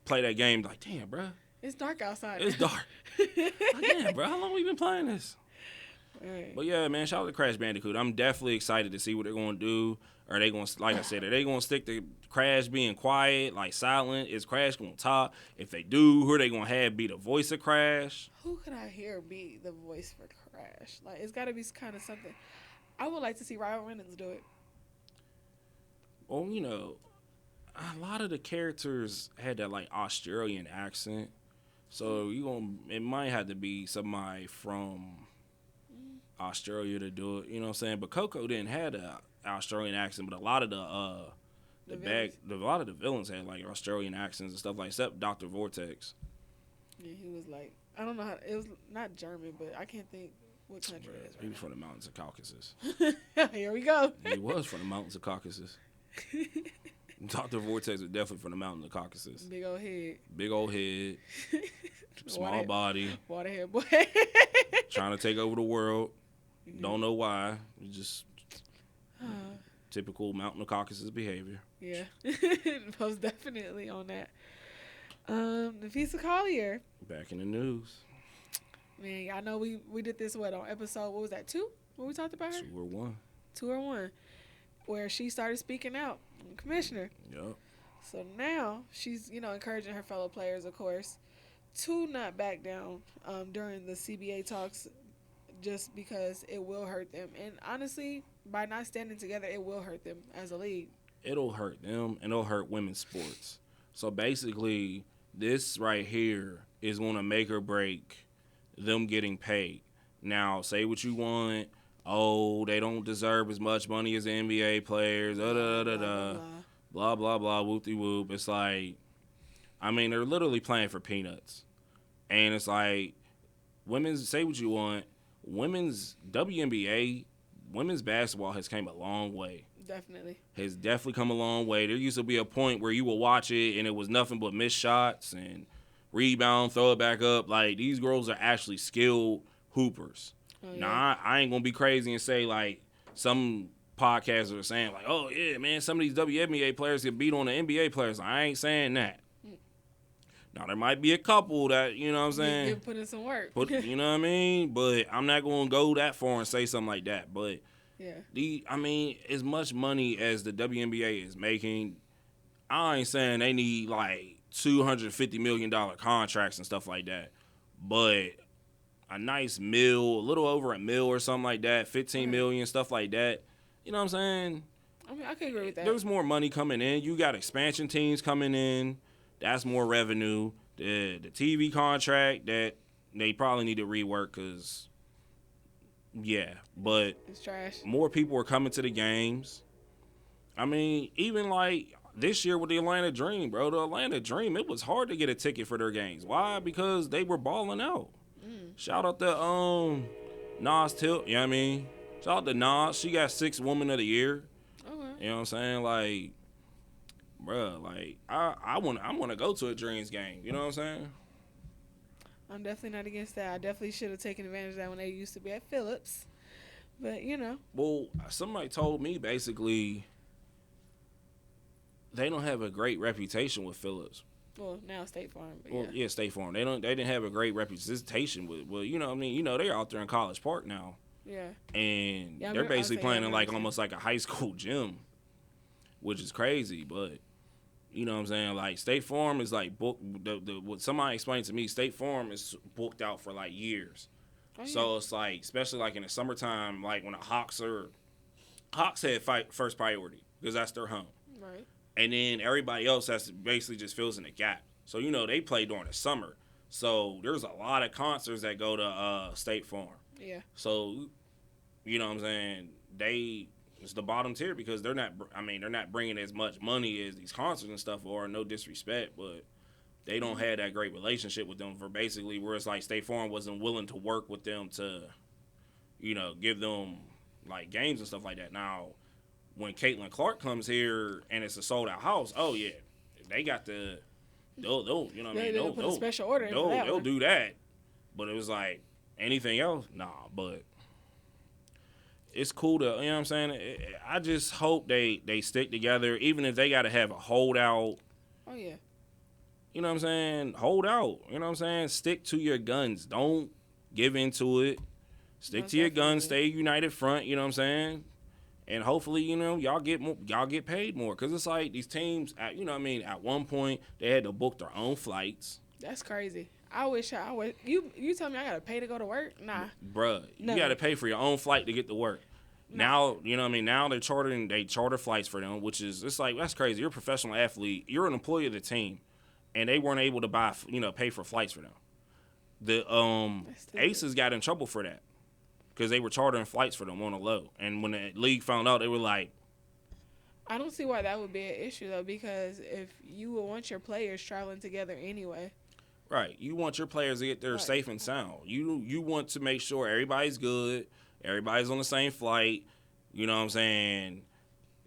Play that game like, damn, bro. It's dark outside. It's dark. Like, damn, bro, how long we been playing this? Right. But yeah, man, shout out to Crash Bandicoot. I'm definitely excited to see what they're going to do. Are they going to, like I said, are they going to stick to Crash being quiet, like silent? Is Crash going to talk? If they do, who are they going to have be the voice of Crash? Who could I hear be the voice for Crash? Like, it's got to be kind of something. I would like to see Ryan Reynolds do it. Well, you know, a lot of the characters had that, like, Australian accent. So it might have to be somebody from Australia to do it, you know what I'm saying? But Coco didn't have an Australian accent, but a lot of the villains had like Australian accents and stuff like that, except Dr. Vortex. Yeah, he was like, I don't know how, it was not German, but I can't think what country it is. He was from the mountains of Caucasus. Here we go. He was from the mountains of Caucasus. Dr. Vortex was definitely from the mountains of Caucasus. Big old head. Big old head. Small body. Waterhead boy. Trying to take over the world. Don't know why. It's just typical mountain of Caucasus behavior. Yeah. Most definitely on that. The Piece of Collier. Back in the news. Man, I know we did this, on episode, what was that, 2? What we talked about her? 2 or 1. 2 or 1. Where she started speaking out. Commissioner. Yep. So now she's, encouraging her fellow players, of course, to not back down during the CBA talks just because it will hurt them. And honestly, by not standing together, it will hurt them as a league. It'll hurt them, and it'll hurt women's sports. So basically, this right here is going to make or break them getting paid. Now, say what you want. Oh, they don't deserve as much money as the NBA players. Blah, blah, blah, whoop-de-whoop. It's like, I mean, they're literally playing for peanuts. And it's like, say what you want. Women's WNBA, women's basketball has came a long way. Definitely. Has definitely come a long way. There used to be a point where you would watch it and it was nothing but missed shots and rebound, throw it back up. Like, these girls are actually skilled hoopers. Oh, yeah. Now, I ain't going to be crazy and say, like, some podcasters are saying, like, oh, yeah, man, some of these WNBA players get beat on the NBA players. I ain't saying that. Now, there might be a couple that, you know what I'm saying? You put in some work. You know what I mean? But I'm not going to go that far and say something like that. But, as much money as the WNBA is making, I ain't saying they need, like, $250 million contracts and stuff like that. But a nice mill, a little over a mill or something like that, 15 million, stuff like that. You know what I'm saying? I mean, I can agree with that. There's more money coming in. You got expansion teams coming in. That's more revenue. The TV contract that they probably need to rework because, but it's trash. More people are coming to the games. I mean, even like this year with the Atlanta Dream, bro. The Atlanta Dream, it was hard to get a ticket for their games. Why? Because they were balling out. Shout out to Nas Tilt, you know what I mean? Shout out to Nas. She got 6th Woman of the Year. Okay. You know what I'm saying? Like, bruh, like I want to go to a Dreams game. You know what I'm saying? I'm definitely not against that. I definitely should have taken advantage of that when they used to be at Phillips. But, Well, somebody told me basically they don't have a great reputation with Phillips. Well, now State Farm. But well, yeah, State Farm. They didn't have a great representation with. Well, you know what I mean. You know they're out there in College Park now. Yeah. And they're basically playing in like almost like a high school gym, which is crazy. But you know what I'm saying. Like State Farm is like booked. What somebody explained to me, State Farm is booked out for like years. Oh, yeah. So it's like, especially like in the summertime, like when the Hawks had first priority because that's their home. Right. And then everybody else has to basically just fills in the gap. So, you know, they play during the summer. So there's a lot of concerts that go to State Farm. Yeah. So, you know what I'm saying? It's the bottom tier because they're not bringing as much money as these concerts and stuff are, no disrespect, but they don't have that great relationship with them for basically where it's like State Farm wasn't willing to work with them to, you know, give them like games and stuff like that. Now, when Caitlin Clark comes here and it's a sold out house, oh yeah, they got the they'll you know what I mean, they'll put a special order in they'll do that. But it was like anything else, nah. But it's cool to, you know what I'm saying. I just hope they stick together, even if they got to have a holdout. Oh yeah. You know what I'm saying? Hold out. You know what I'm saying? Stick to your guns. Don't give into it. Stick to your guns. Stay united front. You know what I'm saying? And hopefully, you know, y'all get paid more. Because it's like these teams, you know what I mean, at one point, they had to book their own flights. That's crazy. I wish I would. You tell me I got to pay to go to work? Nah. Bruh, you got to pay for your own flight to get to work. Now, you know what I mean, now they charter flights for them, which is, it's like, that's crazy. You're a professional athlete. You're an employee of the team. And they weren't able to pay for flights for them. The Aces got in trouble for that. Because they were chartering flights for them on the low. And when the league found out, they were like... I don't see why that would be an issue, though, because if you would want your players traveling together anyway. Right. You want your players to get there safe and sound. You want to make sure everybody's good, everybody's on the same flight, you know what I'm saying?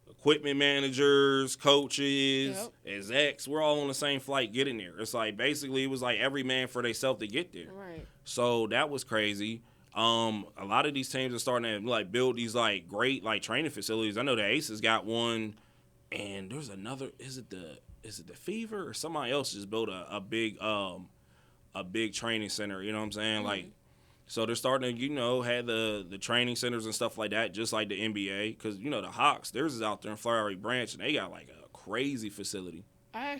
Equipment managers, coaches, execs, we're all on the same flight getting there. It's like, basically, it was like every man for themselves to get there. Right. So that was crazy. A lot of these teams are starting to like build these like great like training facilities. I know the Aces got one, and there's another. Is it the Fever or somebody else just built a big training center? You know what I'm saying? Mm-hmm. Like, so they're starting to have the training centers and stuff like that, just like the NBA. Because the Hawks, theirs is out there in Flowery Branch, and they got like a crazy facility. I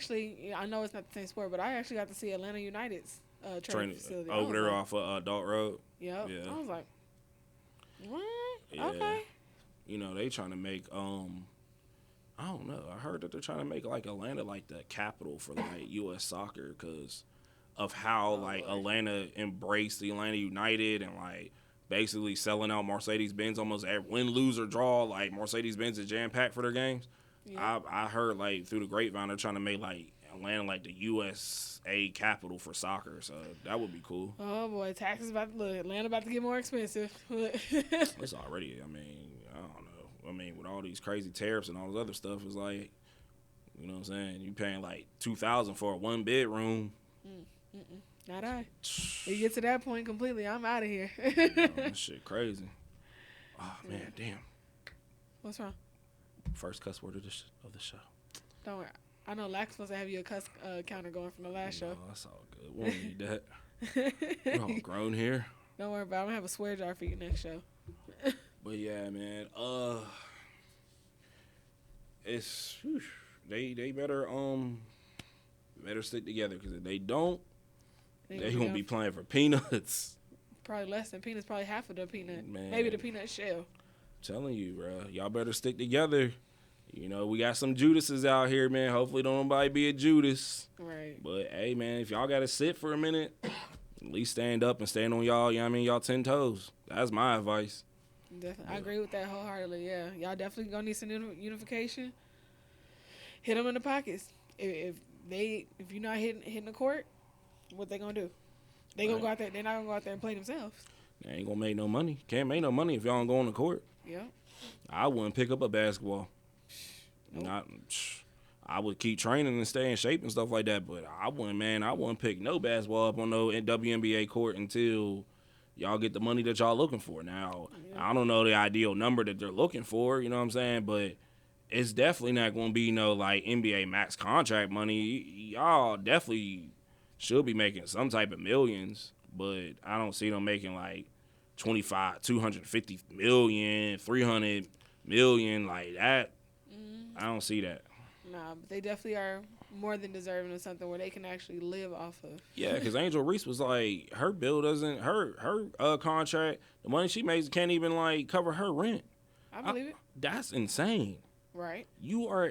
know it's not the same sport, but I actually got to see Atlanta United's training facility over there off of Adult Road. Yep. Yeah. I was like, what? Yeah. Okay. They trying to make I don't know. I heard that they're trying to make like Atlanta like the capital for like U.S. soccer because of how Atlanta embraced the Atlanta United and like basically selling out Mercedes-Benz almost at win, lose, or draw. Like Mercedes-Benz is jam-packed for their games. Yeah. I heard like through the grapevine they're trying to make like Atlanta like the USA capital for soccer, so that would be cool. Oh boy, taxes Atlanta about to get more expensive. It's already. I don't know. With all these crazy tariffs and all this other stuff, it's like, you know what I'm saying? You paying like $2,000 for a 1-bedroom. Not I. You get to that point completely, I'm out of here. That shit crazy. Oh man, damn. What's wrong? First cuss word of the show. Don't worry. I know Lack's supposed to have you a cuss counter going from the last show. That's all good. We don't need that. We're all grown here. Don't worry about it. I'm going to have a swear jar for you next show. But yeah, man. It's they better stick together because if they don't, they're going to be playing for peanuts. Probably less than peanuts. Probably half of the peanut. Man. Maybe the peanut shell. I'm telling you, bro. Y'all better stick together. We got some Judases out here, man. Hopefully don't nobody be a Judas. Right. But, hey, man, if y'all got to sit for a minute, at least stand up and stand on y'all, y'all 10 toes. That's my advice. Definitely. I agree with that wholeheartedly, yeah. Y'all definitely going to need some unification. Hit them in the pockets. If you're not hitting the court, what they going to do? They going to go out there. They're not going to go out there and play themselves. They ain't going to make no money. Can't make no money if y'all don't go on the court. Yeah. I wouldn't pick up a basketball. Nope. I would keep training and stay in shape and stuff like that. But I wouldn't pick no basketball up on no WNBA court until y'all get the money that y'all looking for. Now, I don't know the ideal number that they're looking for, you know what I'm saying? But it's definitely not going to be no, like, NBA max contract money. Y'all definitely should be making some type of millions, but I don't see them making, like, 250 million, 300 million, like that. I don't see that. Nah, but they definitely are more than deserving of something where they can actually live off of. Yeah, because Angel Reese was like, her bill doesn't, her contract, the money she makes can't even, like, cover her rent. I believe it. That's insane. Right. You are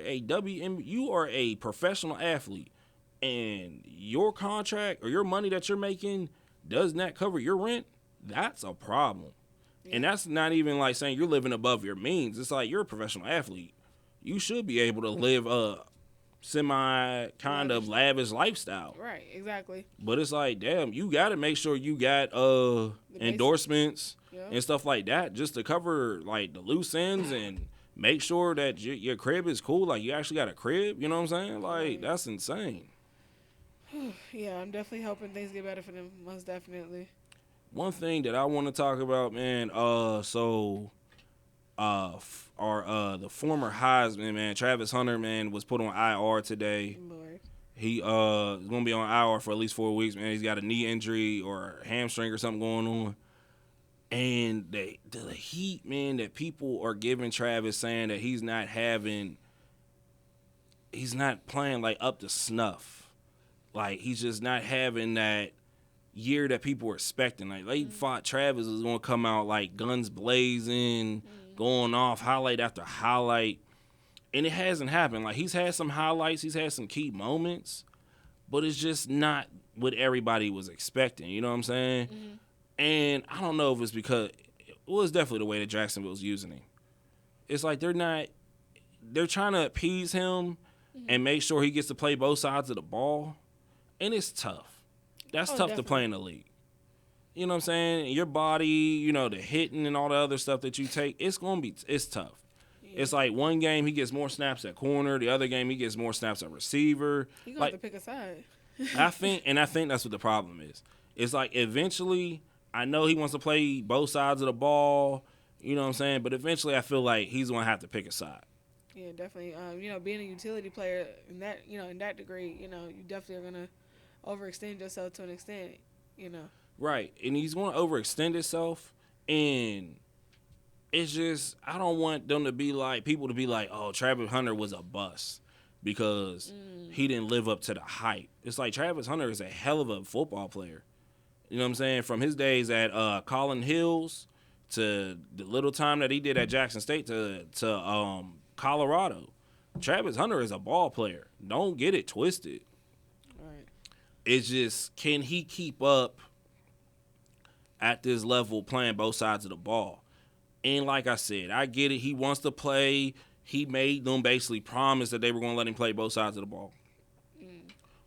a professional athlete, and your contract or your money that you're making does not cover your rent. That's a problem. Yeah. And that's not even like saying you're living above your means. It's like you're a professional athlete. You should be able to live a semi kind of lavish lifestyle. Right, exactly. But it's like, damn, you got to make sure you got endorsements and stuff like that just to cover like the loose ends and make sure that your crib is cool. Like, you actually got a crib, you know what I'm saying? Like, that's insane. Yeah, I'm definitely hoping things get better for them, most definitely. One thing that I want to talk about, man, the former Heisman, man, Travis Hunter, man, was put on IR today. Lord. He is going to be on IR for at least 4 weeks, man. He's got a knee injury or a hamstring or something going on. And the heat, man, that people are giving Travis, saying that he's not playing, like, up to snuff. Like, he's just not having that year that people were expecting. Like, they thought Travis was going to come out, like, guns blazing, going off, highlight after highlight. And it hasn't happened. Like, he's had some highlights. He's had some key moments. But it's just not what everybody was expecting. You know what I'm saying? Mm-hmm. And I don't know if it's because it was definitely the way that Jacksonville's using him. It's like they're trying to appease him and make sure he gets to play both sides of the ball. And it's tough. That's tough definitely to play in the league. You know what I'm saying? Your body, you know, the hitting and all the other stuff that you take, it's tough. Yeah. It's like one game he gets more snaps at corner, the other game he gets more snaps at receiver. You're going to have to pick a side. I think that's what the problem is. It's like eventually, I know he wants to play both sides of the ball, you know what I'm saying? But eventually I feel like he's going to have to pick a side. Yeah, definitely. Being a utility player in that degree, you definitely are going to overextend yourself to an extent, Right. And he's going to overextend himself, and it's just, I don't want them to be like, people to be like, oh, Travis Hunter was a bust because he didn't live up to the hype. It's like Travis Hunter is a hell of a football player. You know what I'm saying? From his days at Collin Hills to the little time that he did at Jackson State to Colorado. Travis Hunter is a ball player. Don't get it twisted. Right. It's just, can he keep up at this level playing both sides of the ball? And like I said, I get it. He wants to play. He made them basically promise that they were going to let him play both sides of the ball.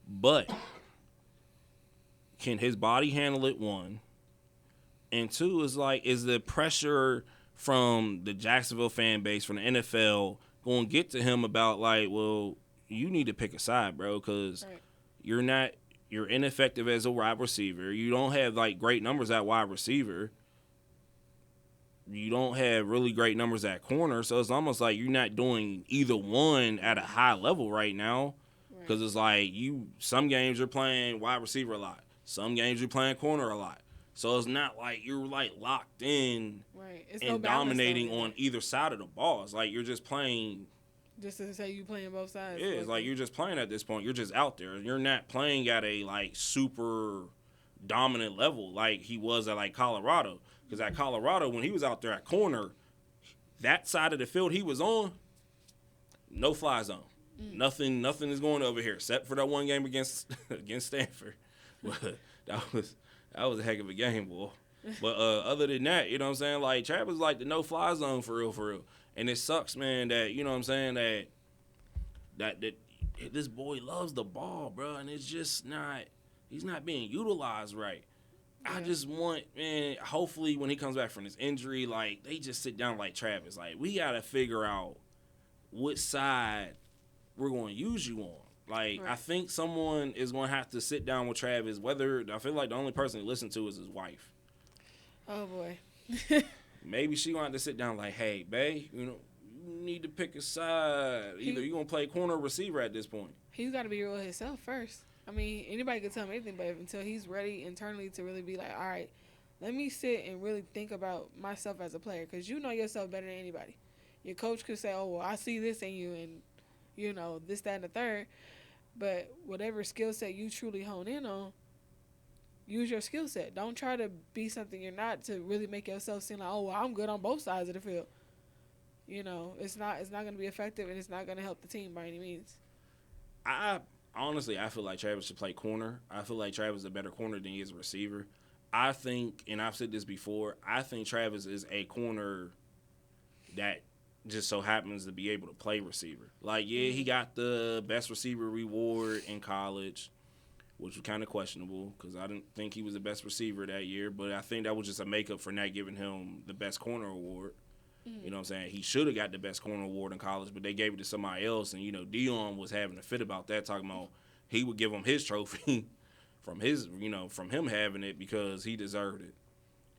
But can his body handle it, one? And two is like, is the pressure from the Jacksonville fan base, from the NFL, going to get to him about like, well, you need to pick a side, bro, because you're ineffective as a wide receiver. You don't have like great numbers at wide receiver. You don't have really great numbers at corner, so it's almost like you're not doing either one at a high level right now. Because it's like some games you're playing wide receiver a lot. Some games you're playing corner a lot. So it's not like you're like locked in and dominating on either side of the ball. It's like you're just playing. Just to say you playing both sides. Yeah, it's like you're just playing at this point. You're just out there. You're not playing at a like super dominant level like he was at like Colorado. Because at Colorado, when he was out there at corner, that side of the field he was on, no fly zone. Nothing is going over here except for that one game against Stanford. But that was a heck of a game, boy. But other than that, you know what I'm saying? Like, Travis is like the no fly zone for real. And it sucks, man, that, you know what I'm saying, that this boy loves the ball, bro, and it's just he's not being utilized right. Yeah. I just want, man, hopefully when he comes back from his injury, like, they just sit down like Travis. Like, we got to figure out what side we're going to use you on. Like, Right. I think someone is going to have to sit down with Travis, whether I feel like the only person to listen to is his wife. Oh, boy. Maybe she going to have to sit down like, hey, babe, you need to pick a side. Either you're going to play corner or receiver at this point. He's got to be real with himself first. I mean, anybody can tell him anything, but until he's ready internally to really be like, all right, let me sit and really think about myself as a player, because you know yourself better than anybody. Your coach could say, oh, well, I see this in you, and, this, that, and the third. But whatever skill set you truly hone in on, use your skill set. Don't try to be something you're not to really make yourself seem like, oh, well, I'm good on both sides of the field. It's not going to be effective, and it's not going to help the team by any means. Honestly, I feel like Travis should play corner. I feel like Travis is a better corner than he is a receiver. I think, and I've said this before, I think Travis is a corner that just so happens to be able to play receiver. Like, yeah, he got the best receiver reward in college, which was kind of questionable because I didn't think he was the best receiver that year. But I think that was just a makeup for not giving him the best corner award. You know what I'm saying? He should have got the best corner award in college, but they gave it to somebody else. And, Dion was having a fit about that, talking about he would give him his trophy from him having it because he deserved it.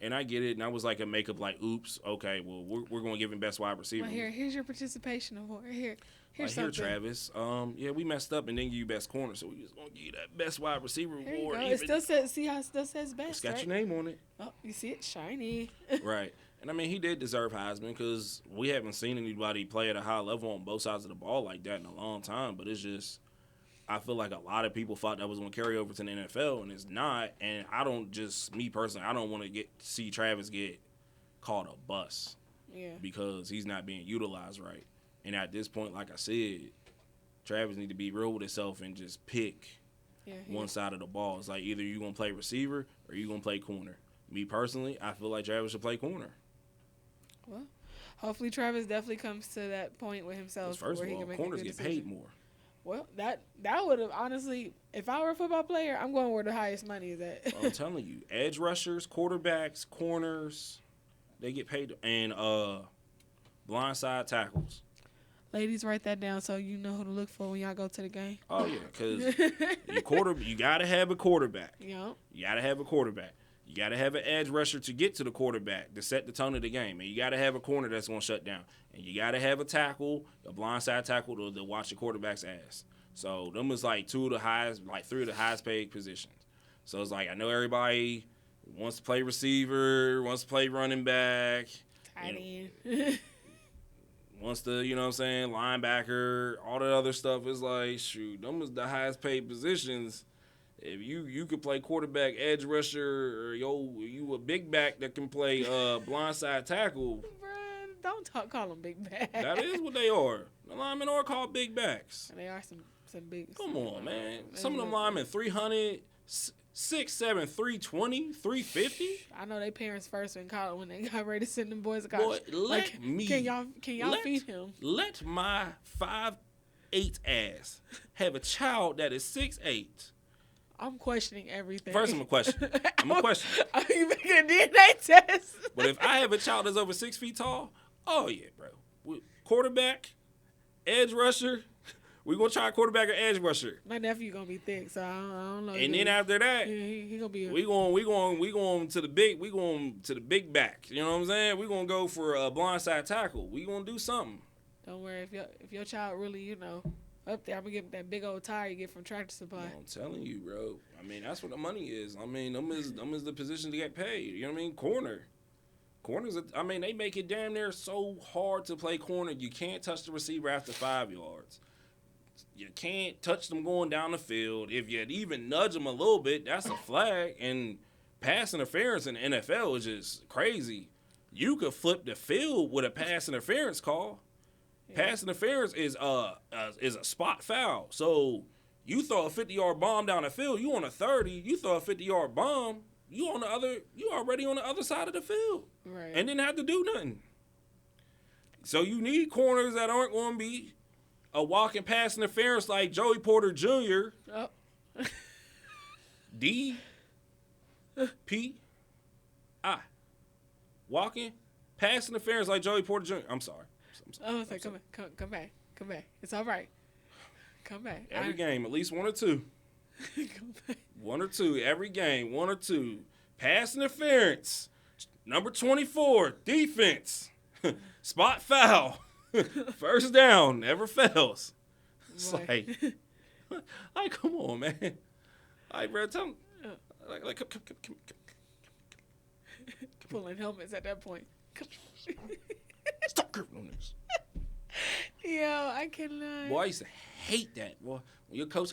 And I get it, and I was like a makeup like, oops, okay, well, we're going to give him best wide receiver. Well, here's your participation award. Here's like, something. Here, Travis, yeah, we messed up and then give you best corner, so we just going to give you that best wide receiver Here award. you go. It still says, see how it still says best, It's got right? your name on it. Oh, you see it? Shiny. Right. And, I mean, he did deserve Heisman because we haven't seen anybody play at a high level on both sides of the ball like that in a long time, but it's just – I feel like a lot of people thought that was going to carry over to the NFL, and it's not. And I don't me personally, I don't want to see Travis get called a bust because he's not being utilized right. And at this point, like I said, Travis need to be real with himself and just pick one side of the ball. It's like either you're going to play receiver or you're going to play corner. Me personally, I feel like Travis should play corner. Well, hopefully Travis definitely comes to that point with himself. First of all, corners get paid more. Well, that would have, honestly, if I were a football player, I'm going where the highest money is at. I'm telling you, edge rushers, quarterbacks, corners, they get paid. And blindside tackles. Ladies, write that down so you know who to look for when y'all go to the game. Oh, yeah, because you got to have a quarterback. Yeah. You got to have a quarterback. You got to have an edge rusher to get to the quarterback to set the tone of the game. And you got to have a corner that's going to shut down. And you got to have a tackle, a blindside tackle to watch the quarterback's ass. So them was like three of the highest paid positions. So it's like I know everybody wants to play receiver, wants to play running back. Tight end. Wants to, linebacker, all the other stuff is like, shoot, them was the highest paid positions. If you could play quarterback, edge rusher, or you a big back that can play blindside tackle. Bruh, don't call them big backs. That is what they are. The linemen are called big backs. And they are some big. Come on, man. Some of them linemen 300, 6'7", 320, 350. I know they parents first in college when they got ready to send them boys to college. Boy, can y'all feed him? Let my 5'8" ass have a child that is 6'8". I'm questioning everything. First, I'm a question. Are you making a DNA test? But if I have a child that's over 6 feet tall, oh, yeah, bro. Quarterback, edge rusher. We're going to try quarterback or edge rusher. My nephew going to be thick, so I don't know. And then after that, he going to be we going to the big back. You know what I'm saying? We're going to go for a blindside tackle. We going to do something. Don't worry. If your child really, up there, I'm going to get that big old tire you get from Tractor Supply. I'm telling you, bro. I mean, that's what the money is. I mean, them is the position to get paid. You know what I mean? Corners, they make it damn near so hard to play corner. You can't touch the receiver after 5 yards. You can't touch them going down the field. If you even nudge them a little bit, that's a flag. And pass interference in the NFL is just crazy. You could flip the field with a pass interference call. Yeah. Pass interference is a spot foul. So you throw a 50-yard bomb down the field, you on a 30, you throw a 50-yard bomb, you already on the other side of the field. Right. And didn't have to do nothing. So you need corners that aren't going to be a walking pass interference like Joey Porter Jr. Oh. D-P-I. Walking pass interference like Joey Porter Jr. I'm sorry. I was like, come back. It's all right. Come back. Every game, at least 1 or 2. Come back. 1 or 2. Every game, 1 or 2. Pass interference. Number 24, defense. Spot foul. First down, never fails. It's like, come on, man. Like, bro, tell him. Come. Pulling helmets at that point. Stop gripping on this. Yo, I cannot. Boy, I used to hate that, boy. When your coach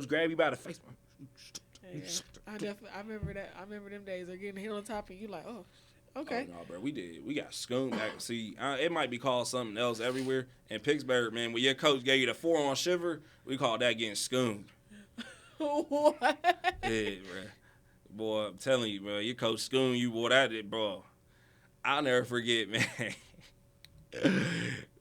grab you by the face. Yeah. I remember that. I remember them days. They're getting hit on top, and you like, oh, okay. Oh, no, bro, we did. We got scummed back. See, it might be called something else everywhere. In Pittsburgh, man, when your coach gave you the 4-on shiver, we call that getting scummed. What? Yeah, bro. Boy, I'm telling you, bro, your coach scummed you, boy, that did, bro. I'll never forget, man.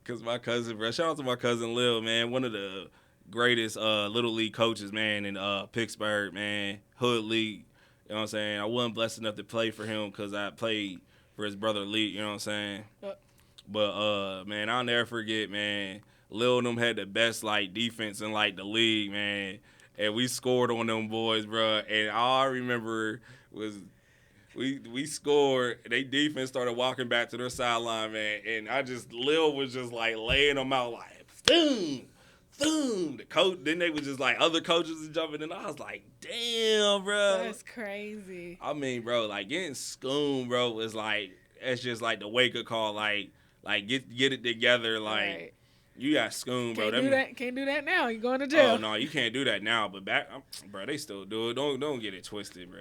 Because my cousin, bro, shout out to my cousin Lil, man, one of the greatest Little League coaches, man, in Pittsburgh, man, Hood League. You know what I'm saying? I wasn't blessed enough to play for him because I played for his brother Lee, you know what I'm saying? But, man, I'll never forget, man, Lil and them had the best, like, defense in, like, the league, man. And we scored on them boys, bro. And all I remember was we scored. They defense started walking back to their sideline, man. And Lil was just, like, laying them out, like, boom. Boom. The coach, then they was just like other coaches was jumping in. I was like, damn, bro. That's crazy. I mean, bro, like getting schooned, bro, was like it's just like the wake up call, like get it together, like right. You got schooned, bro. Can't do that now. You going to jail. Oh no, you can't do that now. But back, bro, they still do it. Don't get it twisted, bro.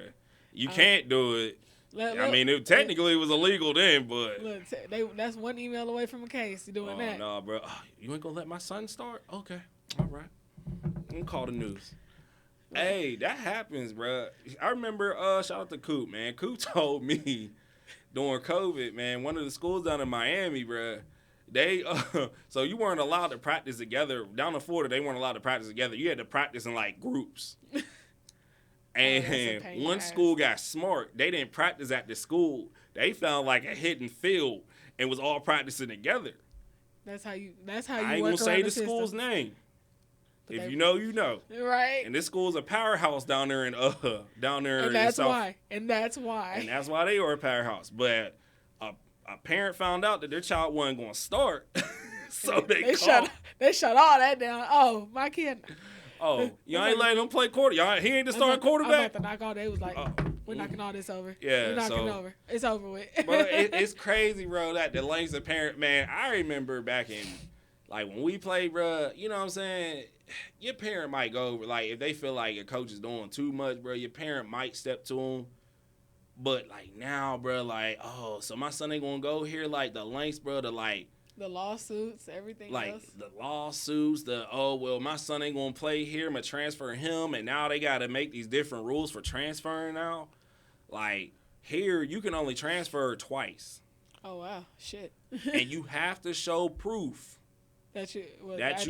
You can't do it. I mean, technically it was illegal then, but that's one email away from a case. You doing that? No, bro. You ain't gonna let my son start? Okay, all right. I'm gonna call the news. Hey, that happens, bro. I remember. Shout out to Coop, man. Coop told me during COVID, man, one of the schools down in Miami, bro. They so you weren't allowed to practice together down in Florida. They weren't allowed to practice together. You had to practice in like groups. And one school got smart. They didn't practice at the school. They found like a hidden field and was all practicing together. That's how you. I ain't gonna say the school's name. But if you know, you know. Right. And this school's a powerhouse down there in And that's why. And that's why they are a powerhouse. But a parent found out that their child wasn't gonna start, so they shut all that down. Oh, my kid. Oh, y'all ain't letting him play quarter. Y'all, he ain't the starting quarterback. I'm about to knock all. They was like, we're knocking all this over. Yeah, we're knocking over. It's over with. Bro, it's crazy, bro. That the lengths of parent, man. I remember back in, like when we played, bro. You know what I'm saying? Your parent might go over, like if they feel like your coach is doing too much, bro. Your parent might step to him. But like now, bro, like so my son ain't gonna go here. Like the lengths, bro, to like. The lawsuits, everything like else. The lawsuits, my son ain't going to play here. I'm going to transfer him. And now they got to make these different rules for transferring now. Like, here, you can only transfer twice. Oh, wow. Shit. And you have to show proof that you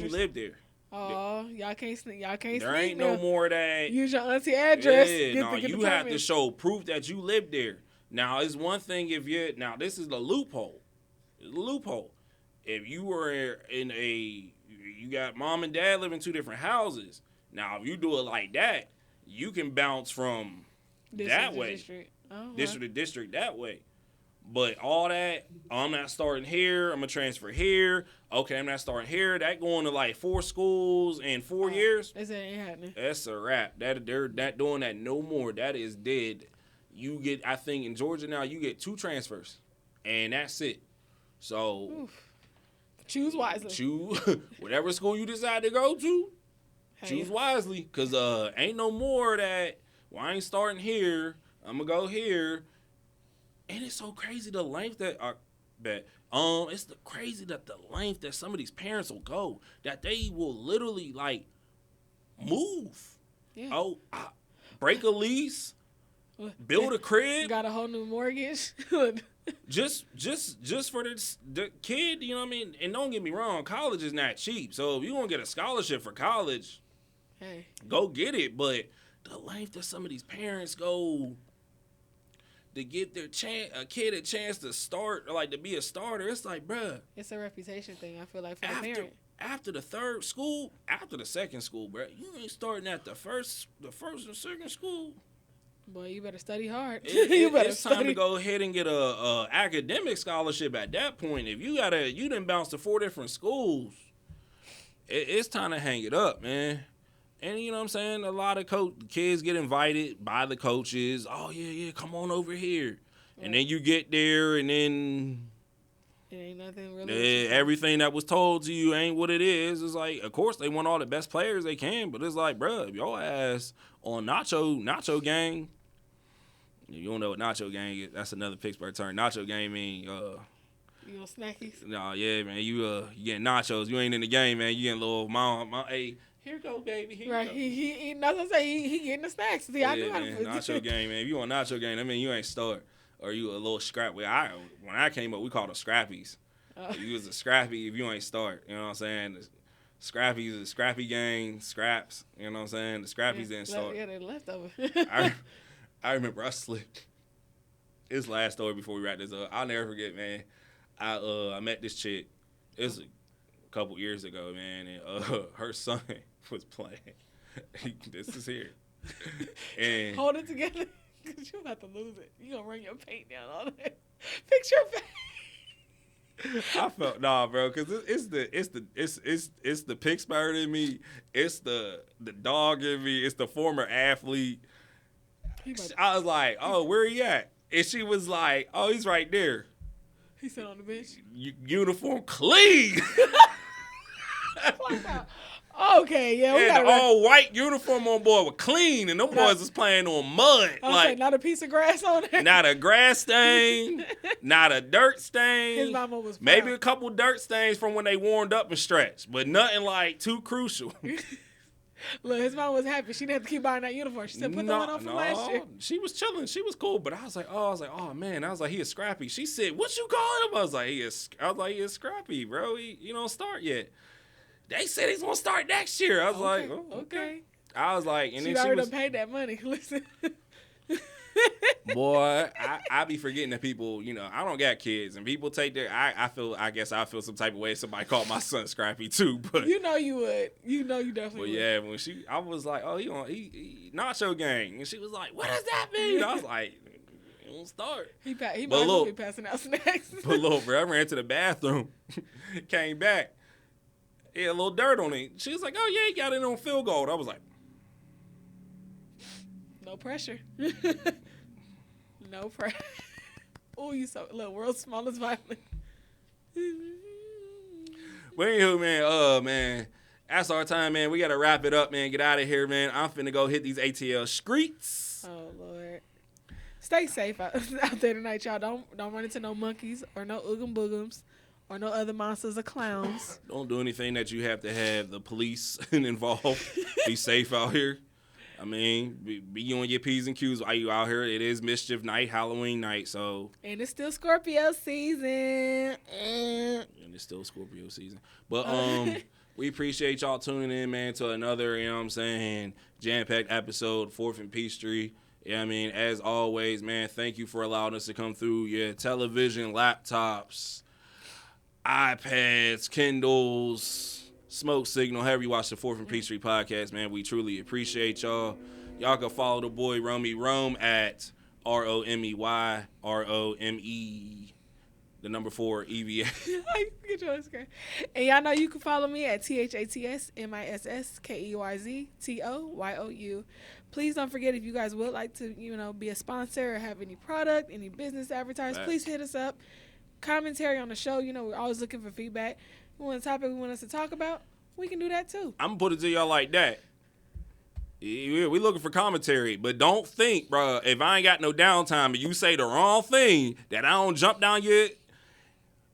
live there. Oh, y'all can't sneak. There ain't no more of that. Use your auntie address. Yeah, you have to show proof that you live there. Now, it's one thing if now this is the loophole. It's the loophole. If you were you got mom and dad live in 2 different houses. Now, if you do it like that, you can bounce from that way. District to district that way. But all that, I'm not starting here. I'm going to transfer here. Okay, I'm not starting here. That going to like 4 schools in 4 years. That ain't happening. That's a wrap. They're not doing that no more. That is dead. You get, I think in Georgia now, you get 2 transfers. And that's it. So... Oof. Choose wisely. Choose whatever school you decide to go to. Choose wisely, cause ain't no more that. Well, I ain't starting here. I'm gonna go here, and it's so crazy the length it's crazy that the length that some of these parents will go that they will literally like move. Yeah. Break a lease, build a crib. Got a whole new mortgage. Just for the kid, you know what I mean? And don't get me wrong, college is not cheap. So if you want to get a scholarship for college, go get it. But the length that some of these parents go to get their a kid a chance to start, or like to be a starter, it's like, bruh. It's a reputation thing, I feel like, for the parent. after the second school, bro, you ain't starting at the first and second school. Boy, you better study hard. It's time to go ahead and get a academic scholarship at that point. If you done bounced to 4 different schools, it's time to hang it up, man. And you know what I'm saying? A lot of kids get invited by the coaches. Oh, yeah, come on over here. Right. And then you get there, and then it ain't nothing really. Everything that was told to you ain't what it is. It's like, of course, they want all the best players they can, but it's like, bro, if your ass on Nacho Gang, you don't know what Nacho Gang is. That's another Pittsburgh term. Nacho Gang mean you know snackies? No, yeah, man. You getting nachos. You ain't in the game, man. You getting a little mom. Hey, here go, baby. Here right. He that's what I say. He getting the snacks. See, I knew how to put Nacho Gang, man. If you on Nacho Gang, I mean you ain't start. Or you a little scrap. When I came up, we called them scrappies. You was a scrappy if you ain't start. You know what I'm saying? The scrappies, the scrappy gang, scraps. You know what I'm saying? The scrappies didn't start. Yeah, they leftover. I remember I slipped. This last story before we wrap this up. I'll never forget, man. I met this chick. It was a couple years ago, man, and her son was playing. This is here. And hold it together, cause you about to lose it. You gonna run your paint down all that. Fix your face. I felt bro, cause it's the Pittsburgh in me. It's the dog in me. It's the former athlete. I was like, oh, where he at? And she was like, oh, he's right there. He sat on the bench. Uniform clean. Okay, yeah. We got all white uniform on board was clean, and them boys was playing on mud. Like not a piece of grass on there. Not a grass stain. Not a dirt stain. His mama was proud. Maybe a couple dirt stains from when they warmed up and stretched, but nothing like too crucial. Look, his mom was happy. She didn't have to keep buying that uniform. She said, put the one on from last year. She was chilling. She was cool. But I was like, oh, man. I was like, he is scrappy. She said, what you call him? I was like, he is scrappy, bro. He don't start yet. They said he's going to start next year. I was like, oh, okay. I was like, and she then already done paid that money. Listen. Boy, I be forgetting that people, I don't got kids, and people take their. I guess I feel some type of way if somebody called my son Scrappy too, but you would, you definitely. Well, yeah, when I was like, oh, he Nacho Gang, and she was like, what does that mean? I was like, it won't start. He might as well be passing out snacks. But look, bro, I ran to the bathroom, came back, he had a little dirt on it. She was like, oh yeah, he got it on field goal. I was like, no pressure. No pressure. Oh, you look, world's smallest violin. But anywho, man, that's our time, man. We gotta wrap it up, man. Get out of here, man. I'm finna go hit these ATL streets. Oh Lord. Stay safe out there tonight, y'all. Don't run into no monkeys or no oogum boogums or no other monsters or clowns. Don't do anything that you have to have the police involved. Be safe out here. I mean, be on your P's and Q's while you out here. It is mischief night, Halloween night, so. And it's still Scorpio season. And it's still Scorpio season. But we appreciate y'all tuning in, man, to another, jam-packed episode, 4th and Peachtree. Yeah, I mean, as always, man, thank you for allowing us to come through your television, laptops, iPads, Kindles, Smoke Signal, however you watch the 4th and Peachtree podcast, man. We truly appreciate y'all. Y'all can follow the boy Rome at ROMEY, the number 4 EVA. Get your Instagram. And y'all know you can follow me at THATSMISSKEYZTOYOU. Please don't forget, if you guys would like to, be a sponsor or have any product, any business advertised, please hit us up. Commentary on the show. We're always looking for feedback. You want a topic we want us to talk about? We can do that too. I'm going to put it to y'all like that. We looking for commentary, but don't think, bro, if I ain't got no downtime and you say the wrong thing, that I don't jump down your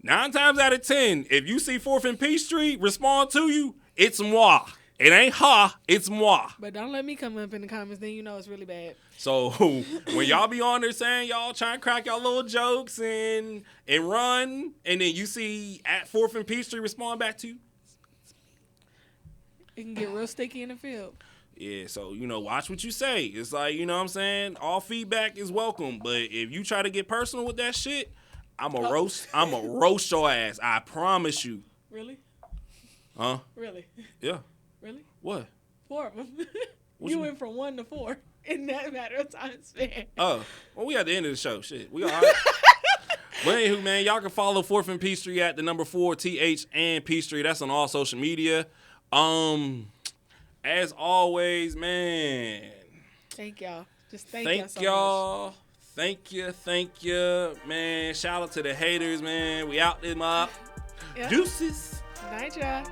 9 times out of 10, if you see 4th and Peachtree respond to you, it's moi. It ain't ha, it's moi. But don't let me come up in the comments, then it's really bad. So when y'all be on there saying y'all trying to crack y'all little jokes and run, and then you see at 4th and Peachtree respond back to you, it can get real sticky in the field. Yeah, so, watch what you say. It's like, what I'm saying? All feedback is welcome, but if you try to get personal with that shit, I'm a roast your ass. I promise you. Really? Huh? Really? Yeah. Really? What? 4 of them. You went from 1 to 4 in that matter of time span. Oh, well, we at the end of the show. Shit, we all right. But anywho, man, y'all can follow 4th and Peachtree at the number 4 TH and Peachtree. That's on all social media. As always, man. Thank y'all. Just thank y'all so much. Thank you, man. Shout out to the haters, man. We out there, mob. Yep. Deuces. Night, y'all.